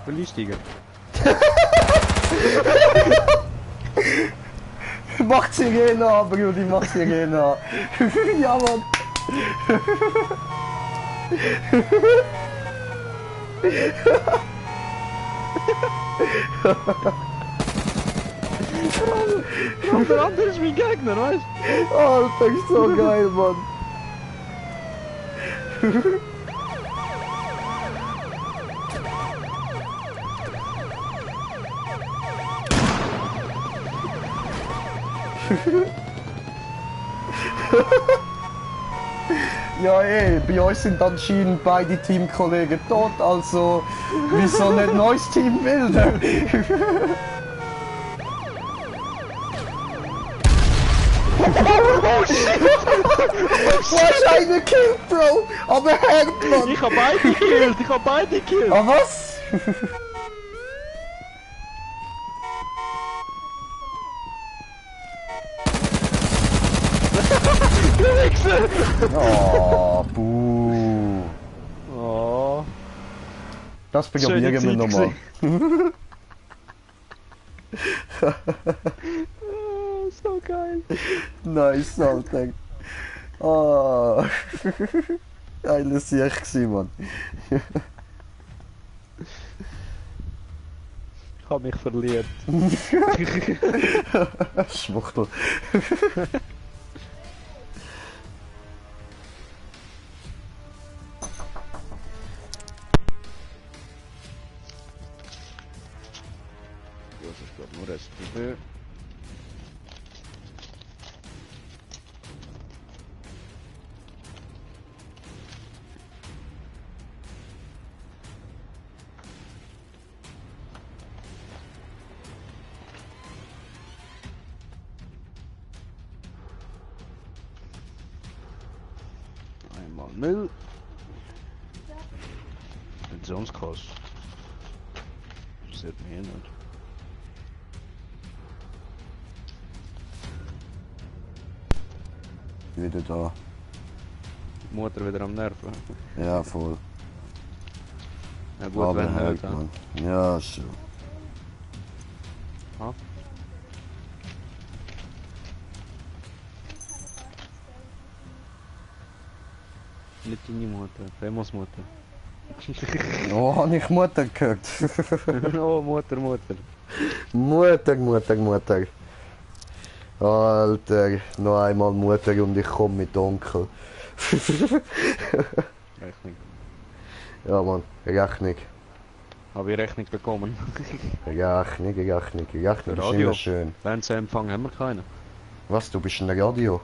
Will ich steigen? Mach Sirene an, Brudi, mach Sirene an. Ja, Mann. Und der andere ist mein Gegner, weißt du? Alter, ist so geil, Mann. Ja, ey, bei uns sind anscheinend beide Teamkollegen tot, also wieso nicht neues Team bilden? Oh shit! Du hast einen gekillt, Bro! Aber hart, Mann! Ich hab beide gekillt, Ah, was? Oh, buh. Oh. Das probieren wir nochmal. Oh, so geil. Nice, Alter. Oh. Geiler Sieg gewesen, Mann. Ich hab mich verliert. Schwuchtel. Das ist glaube nur SPB. Einmal Müll. Und sonst krass. Das sieht mir nicht. Wieder da. Die Mutter wieder am Nerven. Ja, voll. Ja gut, Aber wenn halt, nicht, Mann. Ja, schon. Ja. Nicht deine Mutter, Remos Mutter. Oh, hab ich Mutter gehört. Oh, Mutter. Mutter. Alter, noch einmal Mutter und ich komme mit Onkel. Rechnung. Ja, Mann, Rechnung. Habe ich Rechnung bekommen? Rechnung ist Radio. immer schön. Fernsehempfang haben wir keinen. Was, du bist ein Radio?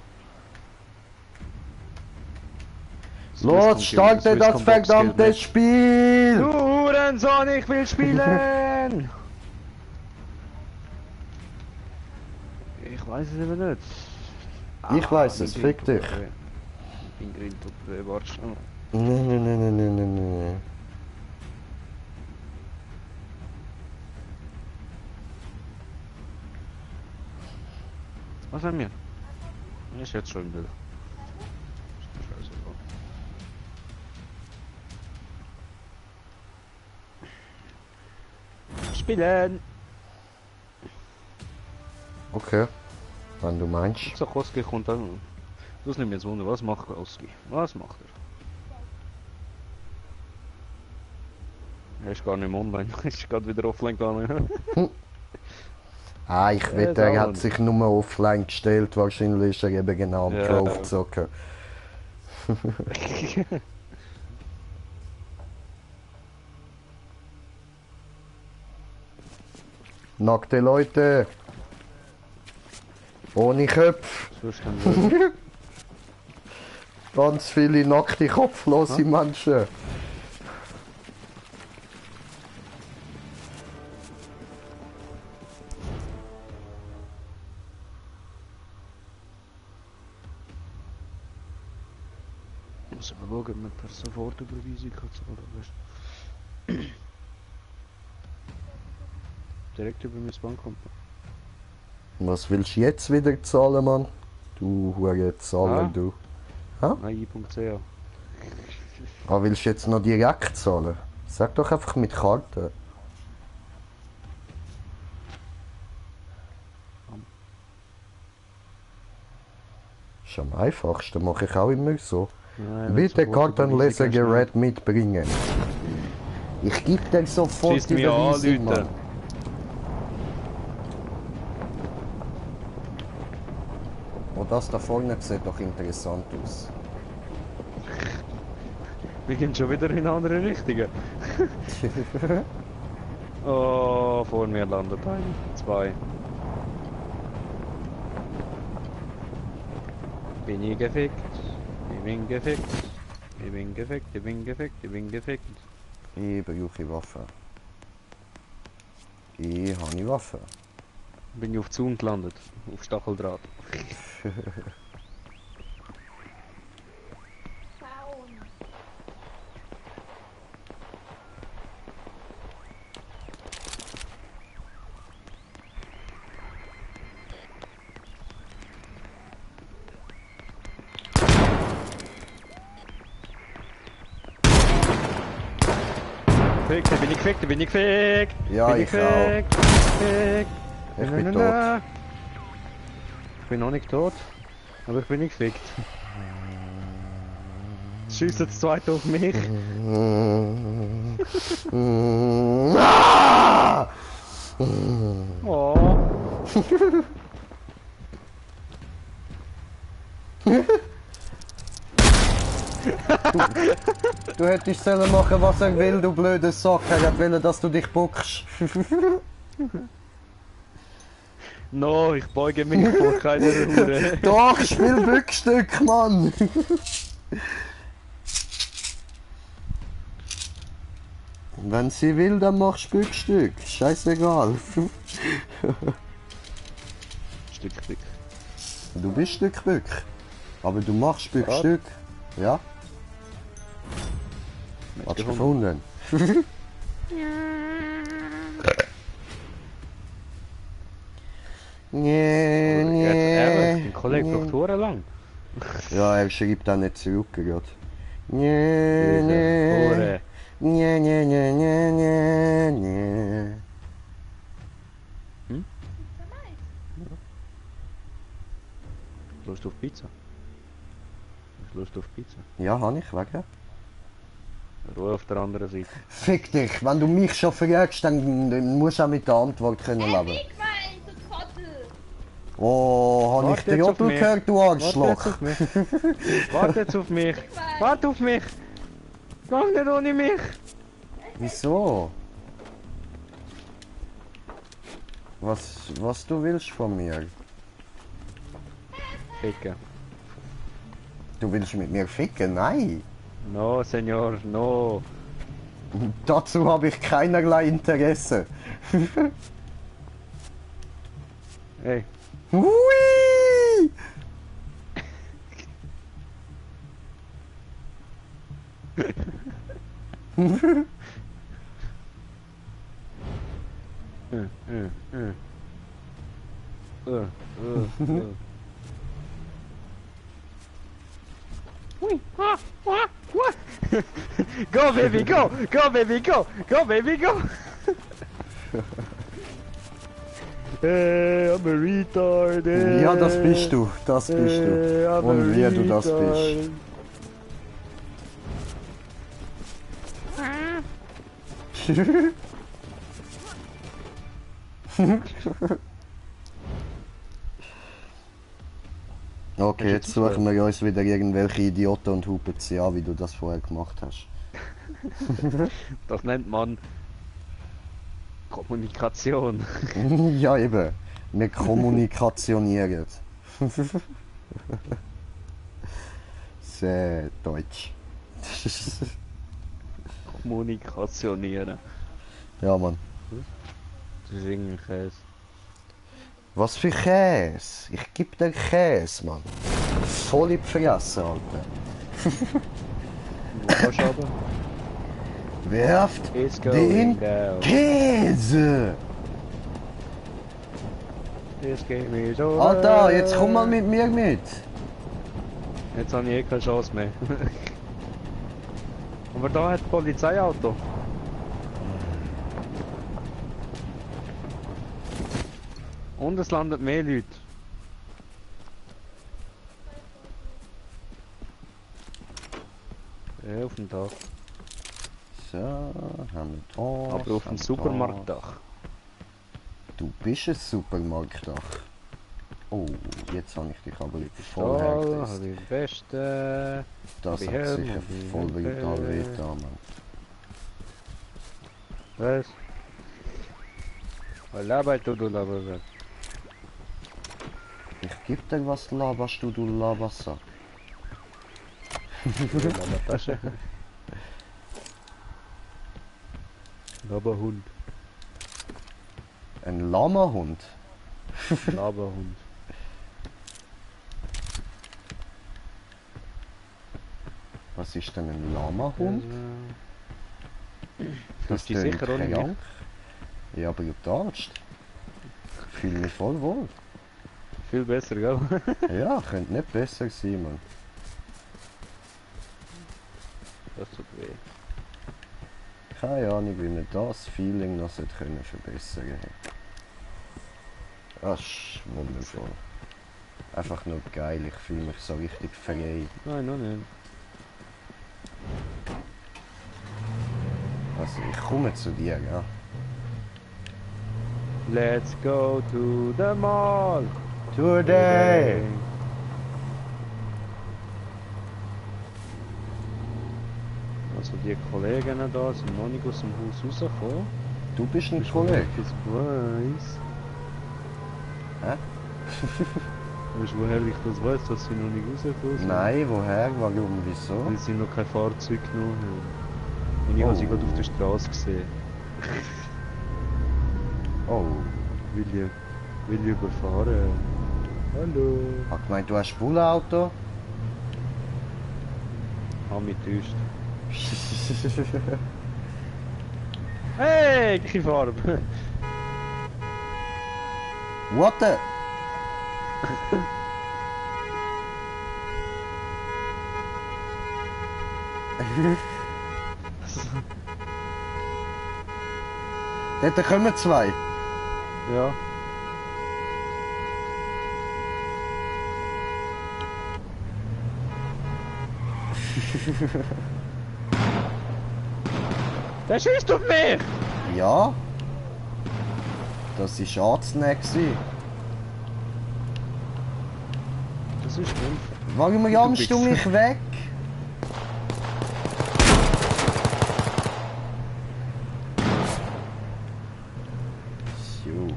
Los, starte das verdammte Spiel! Du Hurensohn, ich will spielen! Ich weiß es eben nicht. Ich weiß es, fick dich. Ich bin Grind und warte schnell. Nee. Was haben wir? Ist jetzt schon im Bild. Spielen! Okay, wenn du meinst. So, Koski kommt dann. Das nimmt mich jetzt Wunder, was macht Koski? Was macht er? Er ist gar nicht mehr online, er ist gerade wieder offline gegangen. Ah, ich wette, er hat sich nur offline gestellt, wahrscheinlich ist er eben genau am Draufzocken. Nackte Leute! Ohne Köpfe! Ganz viele nackte, kopflose Menschen. Ich muss aber schauen, ob man per Sofortüberweisung kann zahlen, weißt du? Direkt über mein Bankkonto. Was willst du jetzt wieder zahlen, Mann? Du hure Zahler, du. Nein, i.ch. Ah, willst du jetzt noch direkt zahlen? Sag doch einfach mit Karte. Ist am einfachsten, mache ich auch immer so. Nein, Bitte Kartenlesegerät mitbringen. Ich gebe dir sofort Schießt die mich an, Beweisung, Leute. Mann. Oh, das da vorne sieht doch interessant aus. Wir gehen schon wieder in andere Richtungen. Oh, vor mir landet ein. 2. Bin ich gefickt? Ich bin gefickt. Ich bin gefickt, ich bin gefickt, ich bin gefickt. Ich brauche Waffen. Ich habe Waffen. Bin ich auf Zaun gelandet. Auf Stacheldraht. Gefickt, bin ich gefickt, bin ich gefickt. Ja, bin ich gefickt, gefickt. Ich bin tot. Ich bin noch nicht tot, aber ich bin nicht gefickt. Schießt das zweite auf mich. Ah! Oh. Du hättest sollen machen, was er will, du blöder Sack. Er hat wollen, dass du dich buckst. No, ich beuge mich vor keiner Hure. Doch, spiel Bückstück, Mann! Wenn sie will, dann machst du Bückstück. Scheißegal. Stück. Du bist Stückbück. Aber du machst Stückstück. Ja? Hast du gefunden? Ehrlich, ein Kollege braucht Huren lang. Ja, er schreibt auch nicht zurück gerade. Hure. Lust auf Pizza? Hast du Lust auf Pizza? Ja, habe ich, wegen. Ruhe auf der anderen Seite. Fick dich, wenn du mich schon fragst, dann musst du auch mit der Antwort können leben. Weg mal, du Trottel! Oh, habe ich Warte jetzt auf Trottel mich. gehört, du Arschloch? Warte jetzt auf mich. Warte auf mich. Geh nicht ohne mich. Wieso? Was du willst von mir? Ficken. Du willst mit mir ficken? Nein! No, Senor, no. Dazu habe ich keinerlei Interesse. Hey, Hui! Go, baby, go! Go, baby, go! Go, baby, go! I'm a retard. Ja, das bist du. Das bist du. I'm Und a wie du das retard. bist. Okay, jetzt suchen wir uns wieder irgendwelche Idioten und hupen sie an, wie du das vorher gemacht hast. Das nennt man Kommunikation. Ja, eben. Wir kommunikationieren. Deutsch. Kommunikationieren. Ja, Mann. Das ist irgendwie Käse. Was für Käse? Ich geb dir Käse, Mann. Voll in die Fresse, Alter. Wo kannst du aber? Werft It's den going down. Käse! This game is over. Alter, jetzt komm mal mit mir mit. Jetzt habe ich eh keine Chance mehr. Aber da hat das Polizeiauto. Und es landet mehr Leute. Ja, auf dem Dach. So, haben wir da. Aber auf dem Supermarktdach. Du bist ein Supermarktdach. Oh, jetzt habe ich dich aber voll Stahl, hergesetzt. habe ich den besten. Das hab ich hat Helm, sicher hab ich voll Hilfe. brutal wehgetan, Mann. Was? Labert du Laber. Ich geb dir was laberst du Labersack. Labertasche. Laberhund. Ein Lamahund. Laberhund. Was ist denn ein Lamahund? Fühlst du dich tönt sicher ohne mich? krank. Ja, aber du Arzt. Ich fühle mich voll wohl. Viel besser, gell? Ja, könnte nicht besser sein, Mann. Das tut weh. Keine Ahnung, wie man das Feeling noch können verbessern könnte. Das ist wundervoll. Einfach nur geil, ich fühle mich so richtig frei. Nein, noch nicht. Also ich komme zu dir, ja. Let's go to the mall. Today! Also die Kollegen da sind noch nicht aus dem Haus rausgekommen. Du bist ein Ich Kollege. weiß. Hä? Weißt du, woher ich das weiß, dass sie noch nicht rausgekommen sind? Nein, woher? Warum? Wieso? Weil sie noch kein Fahrzeug genommen haben. Und ich habe sie Oh. gerade auf der Straße gesehen. Oh, Will ich überfahren. Hallo. ich hab gemeint, du hast ein Bullenauto? Hab mich getäuscht. Hey, keine Farbe. What the? Dort kommen zwei. Ja. Der schießt auf mich! Ja. Das war Arztnähe. Das ist schlimm. Warum jammst du Wichser. mich weg? So.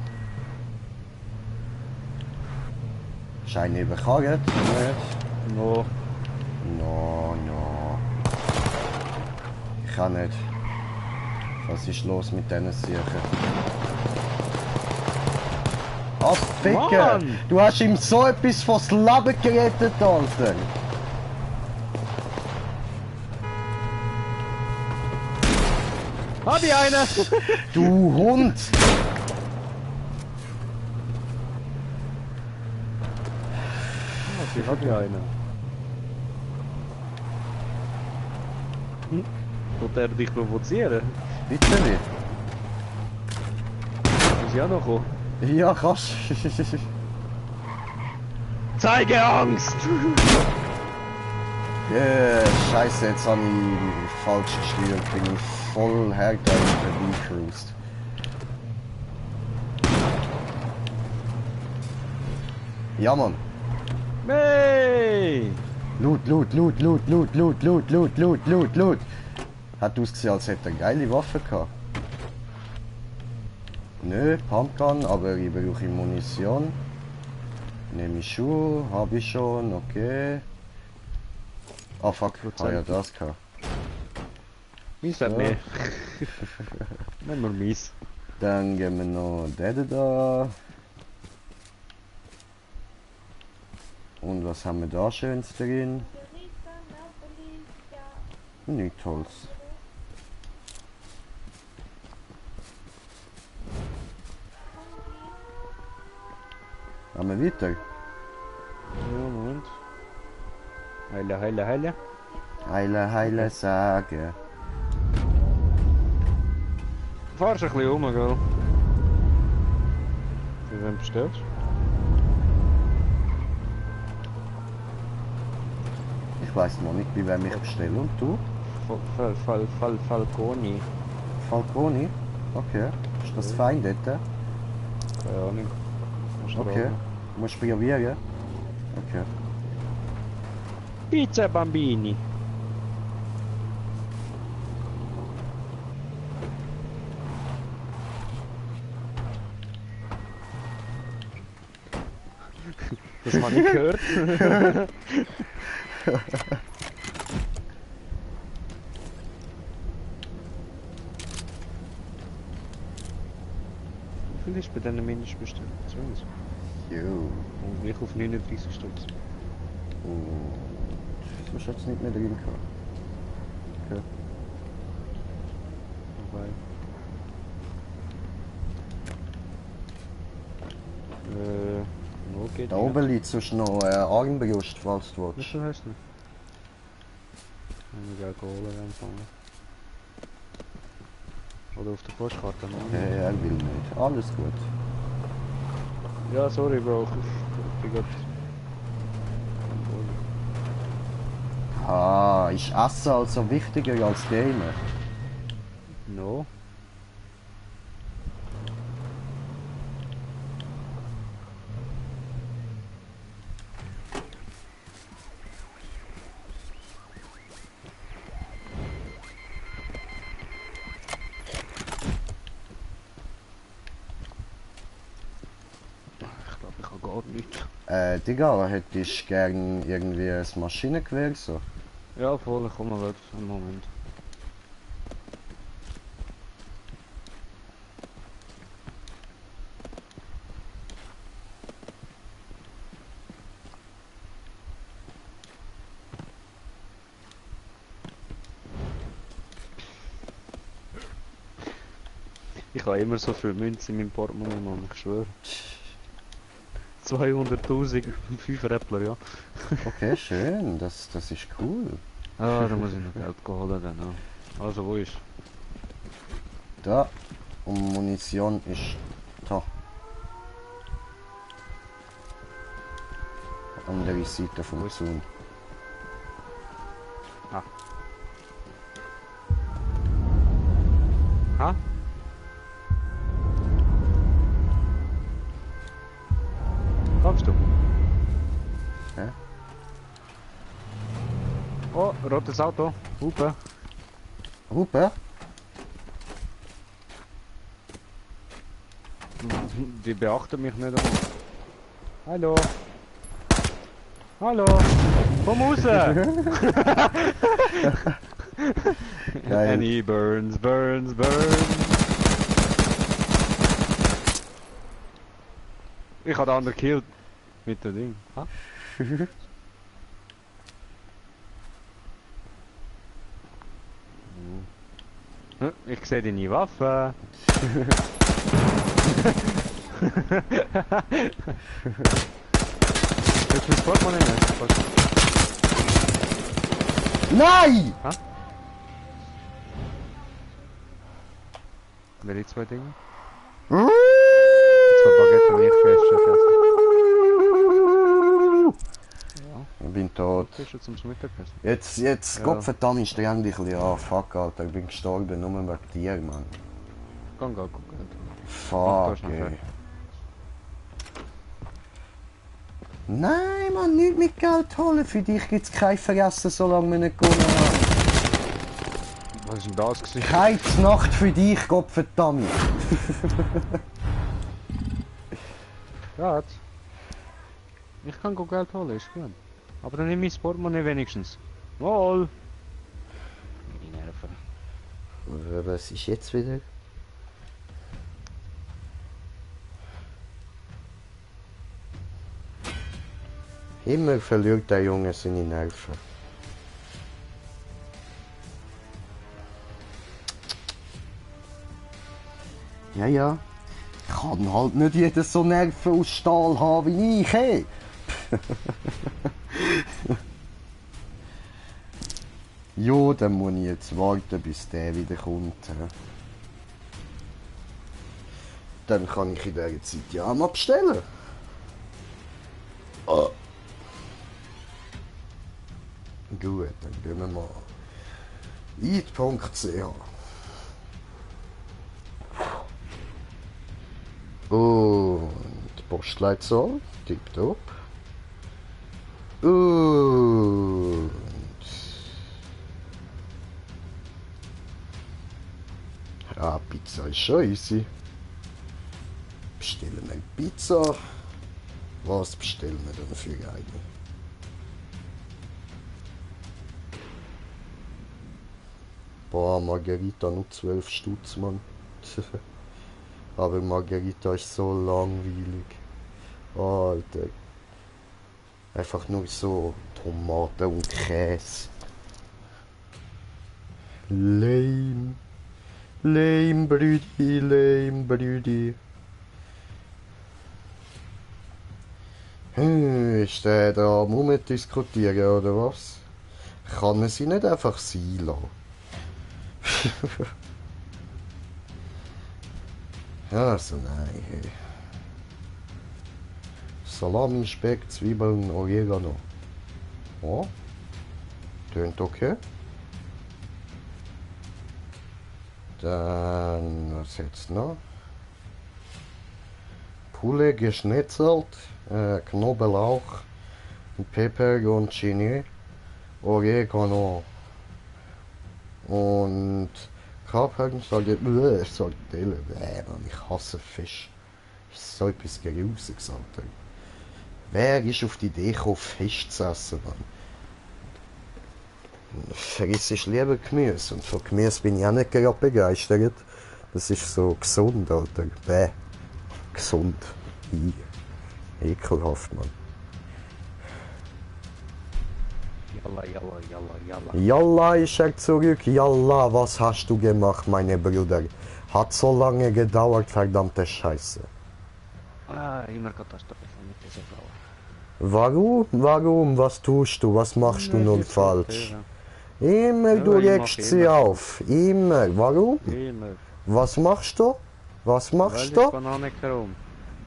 Scheine überkarrt, nicht? No. No. Ich kann nicht. Was ist los mit diesen Sicher? Ah, Ficker! Mann! Du hast ihm so etwas vors Leben gerettet, Alter! Hab ich einen! Du Hund! Ich hab ich einen. Wollte er dich provozieren? Bitte nicht. Muss ich auch noch kommen? Ja, kannst. Zeige Angst! Scheiße, jetzt habe ich falsch gesteuert. Bin ich voll hergegangen vorbeicruised. Ja, Mann. Hey! Loot. Hat ausgesehen, als hätte er eine geile Waffe gehabt. Nö, Pumpgun, aber ich brauche Munition. Nehme ich Schuhe, habe ich schon, okay. Oh fuck, ah ja, das gehabt. Mies hat So. mehr. Nehmen wir mies. Dann gehen wir noch den da. Und was haben wir da Schönes drin? Nichts Holz. Haben wir weiter? Ja, Moment. Heile, heile, heile. Heile, heile sagen. Du fahrst ein bisschen rum, gell? Für wen bestellst Ich weiß noch nicht, wie wem ich bestelle. Und du? du? Falconi. Falconi? Okay. Ist das fein dort? Keine Ahnung. Musst du Okay. fragen. Musst du probieren? Okay. Pizza Bambini. Das habe ich gehört. Wie viel ist bei diesen Mindestbestellungen? 20. Jo. Und ich auf 39 Stutz. Und das ist jetzt nicht mehr drin gehabt. Okay. Wobei. Wo geht Da oben liegt sonst noch Armbrust, falls du Wie willst. viel hast du? Wenn wir Kohle anfangen. Oder auf der Postkarte noch. Er will nicht. Alles gut. Ja, sorry, Bro. Ich bin grad. Ah, ist Essen also wichtiger als Gamen? No. Ich glaube, ich habe gar nichts. Digga, hättest du gern irgendwie ein Maschinengewehr so? Ja, voll, ich komme weg. Einen Moment. Ich habe immer so viel Münze in meinem Portemonnaie, Mann, ich schwöre. 200.000, 5 Räppler, ja. Okay, schön, das ist cool. Ah, da muss ich noch Geld holen dann. Ja. Also, wo ist? Da, und Munition ist da. Andere Seite vom Zaun. Ah. Ha? Kommst du? Hä? Oh, rotes Auto. Hupe. Hupe? Die beachten mich nicht. Hallo. Hallo. Komm raus. Geil. And he burns, burns, burns. Ich habe den anderen gekillt. Mit dem Ding. Ha? Ich sehe deine Waffe. Willst du mein Portemonnaie nehmen? Nein! Ha? Welche zwei Dinge? Zwei Baguette und ich gegessen. Ich bin tot. Bist du zum Mittagessen? Jetzt, Ja. Gottverdammt, streng dich ein bisschen an. Fuck, Alter, ich bin gestorben, nur wegen dir, Mann. Kann gar gucken. Fuck, ist noch ey. fertig. Nein, Mann, nicht mit Geld holen. Für dich gibt's kein Fressen, solange wir nicht gewonnen haben. Was ist denn das gewesen? Keine Nacht für dich, Gottverdammt. Grad. Ich kann gut Geld holen, ist gut. Aber dann nimm mein Portemonnaie wenigstens. Mal. Die Nerven. Was ist jetzt wieder? Immer verliert der Junge seine Nerven. Ja, ja. Ich kann halt nicht jeder so Nerven aus Stahl haben wie ich, hey. Jo, dann muss ich jetzt warten, bis der wieder kommt. Dann kann ich in dieser Zeit ja mal bestellen. Oh. Gut, dann gehen wir mal eat.ch. Und Postleitzahl, tipptopp. Und ja, Pizza ist schon easy. Bestellen wir Pizza. Was bestellen wir denn für eine? Boah, Margarita nur 12 Stutz, Mann. Aber Margarita ist so langweilig. Alter. Einfach nur so Tomaten und Käse. Lame. Lame, Brüdi, lame, Brüdi. Ist der da am Rumdiskutieren oder was? Kann man sie nicht einfach sein lassen? Also nein, hey. Salami, Speck, Zwiebeln, Oregano. Oh, tönt okay. Dann, was jetzt noch? Poulet geschnitzelt, Knoblauch, Peperoncini, Oregano und Kapern, Sardellen, Mann, ich hasse Fisch. Das ist so etwas Grusiges, Alter. Wer ist auf die Idee gekommen, Fisch zu essen, Mann? Friss ich lieber Gemüse und von Gemüse bin ich auch nicht gerade begeistert. Das ist so gesund, Alter. Bäh. Gesund. Ekelhaft, Mann. Jalla, jalla, jalla, jalla. Jalla ist er zurück. Jalla, was hast du gemacht, meine Brüder? Hat so lange gedauert, verdammte Scheiße. Ah, immer Katastrophe mit dieser Frau. Warum? Warum? Was tust du? Was machst du nun falsch? Immer, Ja, du ich regst mach sie immer. auf. Immer. Warum? Immer. Was machst du? Was Weil machst ist du? Banane herum.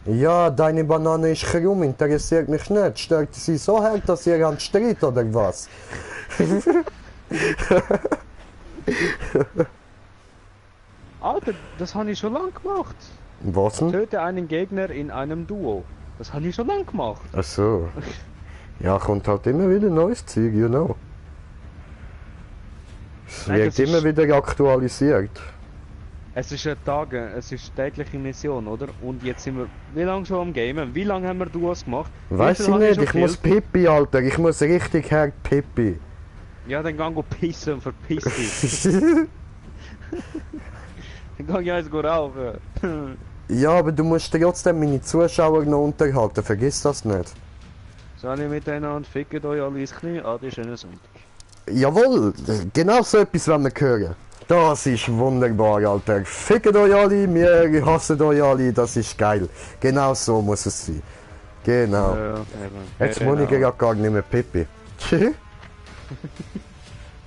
Ja, deine Banane ist krumm, interessiert mich nicht. Stört sie so hart, dass ihr an Streit oder was? Alter, das habe ich schon lange gemacht. Was denn? Töte einen Gegner in einem Duo. Das habe ich schon lange gemacht. Ach so. Ja, kommt halt immer wieder neues Zeug, you know. Es Nein, wird das immer ist- wieder aktualisiert. Es ist es ist tägliche Mission, oder? Und jetzt sind wir, wie lange schon am Gamen? Wie lange haben wir Duos gemacht? Wie Weiß viel ich habe nicht, schon ich muss gekillt? Pipi, Alter. Ich muss richtig hart Pipi. Ja, dann gang go pissen und verpiss dich. Dann gang ich eins go rauchen. Ja, aber du musst trotzdem meine Zuschauer noch unterhalten, vergiss das nicht. Soll ich miteinander fickt euch alle ins Knie? Adi, schönen Sonntag. Jawohl, genau so etwas wollen wir hören. Das ist wunderbar, Alter. Fickt euch alle, wir hassen euch alle, das ist geil. Genau so muss es sein. Genau. Ja, eben. Jetzt muss ich gar nicht mehr Pipi.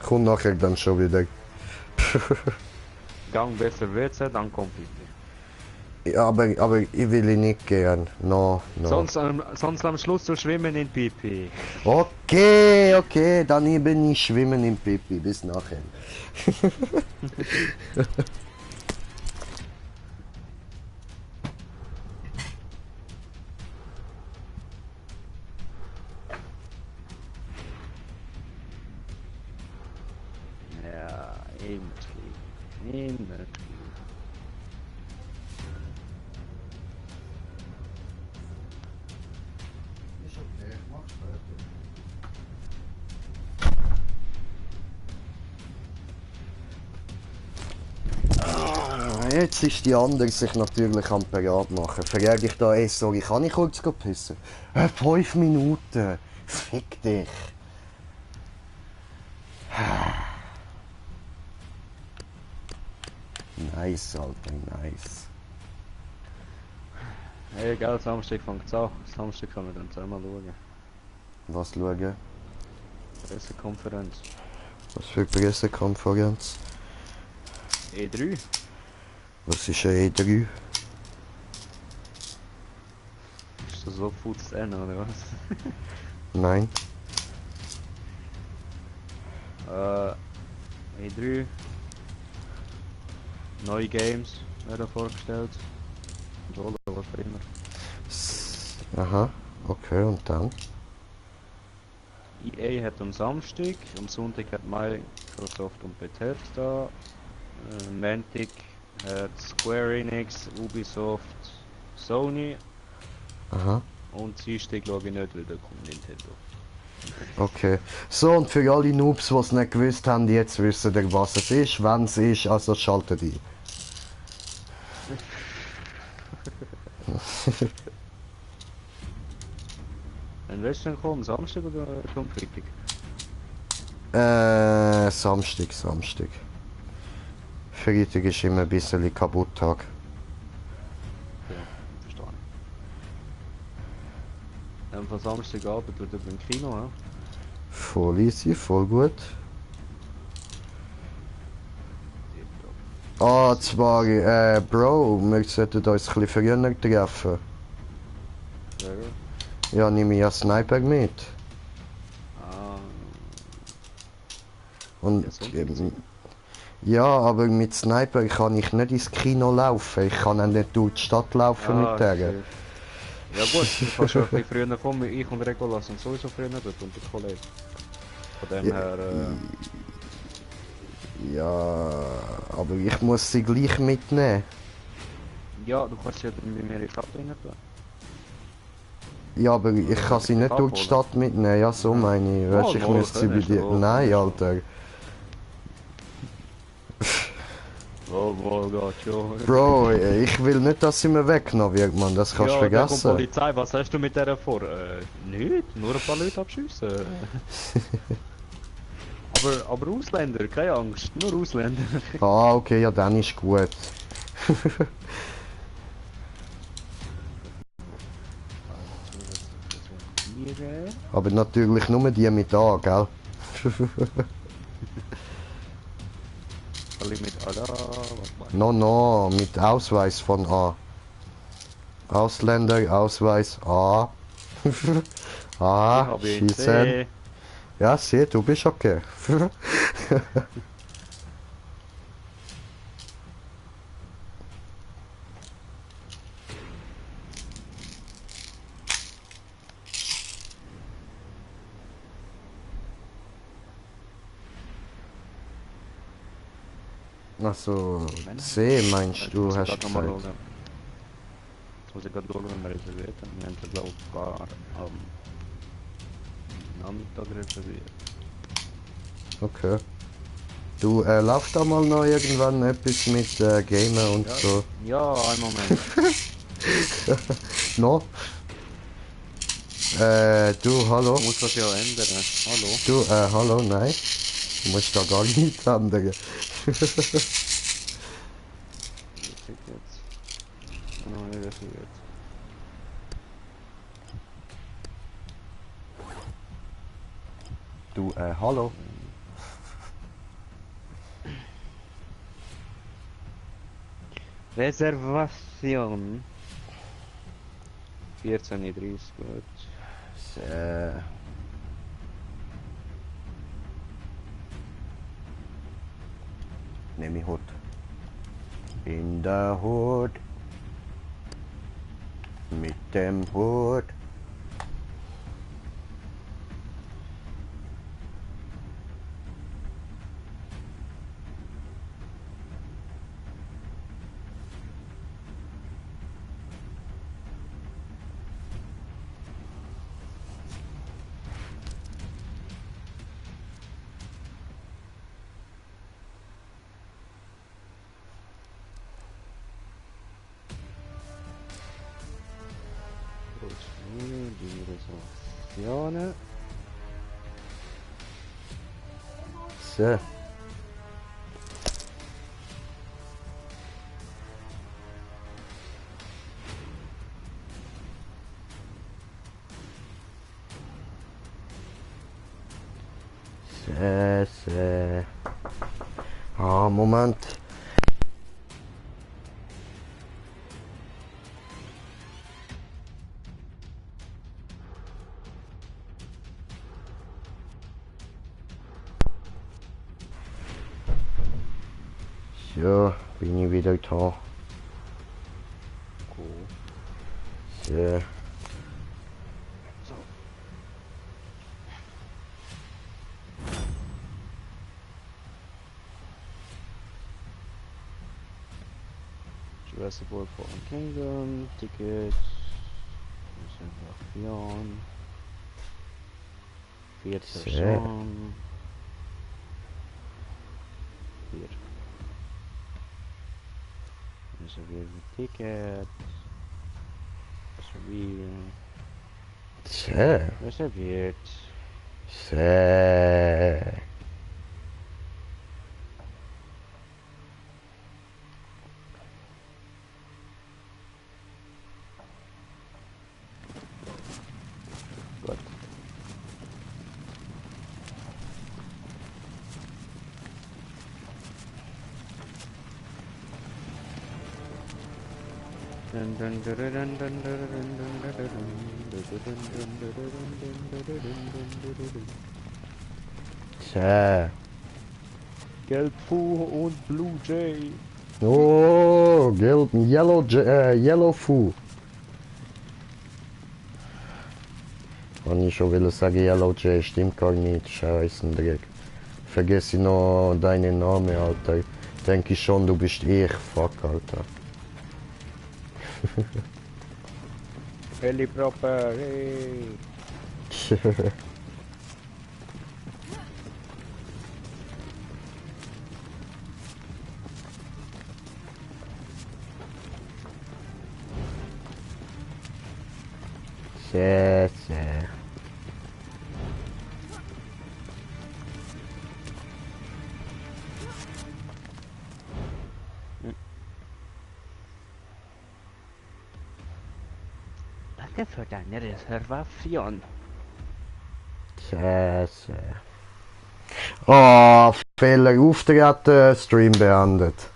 Kommt nachher dann schon wieder. Gang besser WC, dann kommt bitte. Ja, aber ich will ihn nicht gern. No. Sonst am Schluss zu schwimmen in Pipi. Okay, dann eben ich schwimmen im Pipi. Bis nachher. Ja, immer fliegen. Immer fliegen. Jetzt ist die andere sich natürlich am Parat machen. Frage ich da, ey, sorry, kann ich kurz pissen? 5 Minuten. Fick dich. Nice, Alter, nice. Hey, gell, Samstag fängt es an. Samstag können wir dann zusammen schauen. Was schauen? Pressekonferenz. Was für Pressekonferenz? E3. Was ist eine E3? Ist das so gut zu sehen, oder was? Nein. E3. Neue Games werden vorgestellt. Controller, was auch immer. Aha, okay, und dann? EA hat am Samstag, am Sonntag hat Microsoft und Bethesda, Mantic hat Square Enix, Ubisoft, Sony Aha. und Dienstag schaue ich nicht, weil da kommt Nintendo. Okay. So, und für alle Noobs, die es nicht gewusst haben, jetzt wissen ihr, was es ist, wann es ist, also schaltet ein. Wann willst du denn kommen? Samstag oder am Freitag? Samstag. Freitag ist immer ein bisschen Kabutttag. Okay, verstehe ich. Von Samstagabend wird er im Kino, ja? Voll easy, voll gut. Ah, zwar, Bro, wir sollten uns ein bisschen früher treffen. Sehr gut. Ja, nehme ich ja Sniper mit. Ah, Und, ja, Sonntag. ja, aber mit Sniper kann ich nicht ins Kino laufen. Ich kann auch nicht durch die Stadt laufen mit der. Shit. Ja gut, du kannst schon ein bisschen früher kommen. Ich und Regulas sind sowieso früher dort und der Kollege. Von dem Ja. her, Ja, aber ich muss sie gleich mitnehmen. ja, du kannst sie ja mit mir in die Stadt rein tun. Ja, aber ich kann sie nicht durch die Stadt mitnehmen. Ja, so meine ich. Weißt, ich müsste sie bei dir... Nein, Alter. Oh Gott, ja. Bro, ich will nicht, dass sie mir weggenommen wird, man. Das kannst du Ja, da kommt vergessen. Polizei, was hast du mit der vor? Nicht, nur ein paar Leute abschiessen. aber Ausländer, keine Angst, nur Ausländer. Ah, okay, ja, dann ist gut. Aber natürlich nur die mit A, gell? Alle mit Ada, was meinst No, mit Ausweis von A. Ausländer, Ausweis A. A, habe ihn schießen. gesehen. Ja, sieh, du bist okay. Also, C meinst du, hast du gesagt? Jetzt muss ich gerade schauen, wenn wir reserviert haben. Wir haben sie, glaube ich, am Nachmittag reserviert. Okay. Du, laufst da mal noch irgendwann etwas mit Gamer und Ja, so? ja, einen Moment. No? Du, hallo? Ich muss das ja ändern. Hallo? Du, hallo, nein. Du musst da gar nichts ändern. Ich krieg jetzt. Noch nicht reserviert. Du, hallo? Reservation. 14:30, gut. Nehme ich Hut. In der Hut. Mit dem Hut. Die Reservationen. So. So. Ah, Moment. So, bin ich wieder da. Cool. So. So. Jurassic World Fallen Kingdom, Tickets, Reservation, 4 Personen, 4. Reservieren Ticket, reservieren, So. reserviert. So. Gut. So. Gelbfu und Blue Jay. Oh, gelb, yellow Fu. Und ich schon will sagen Yellow Jay, stimmt gar nicht, Scheißendreck. Vergesse noch deinen Namen, Alter. Denke ich schon, du bist ich, fuck, Alter. Helikopter, hey. Sehr, sehr. Danke für deine Reservation. Sehr, sehr. Oh, Fehler auftreten, Stream beendet.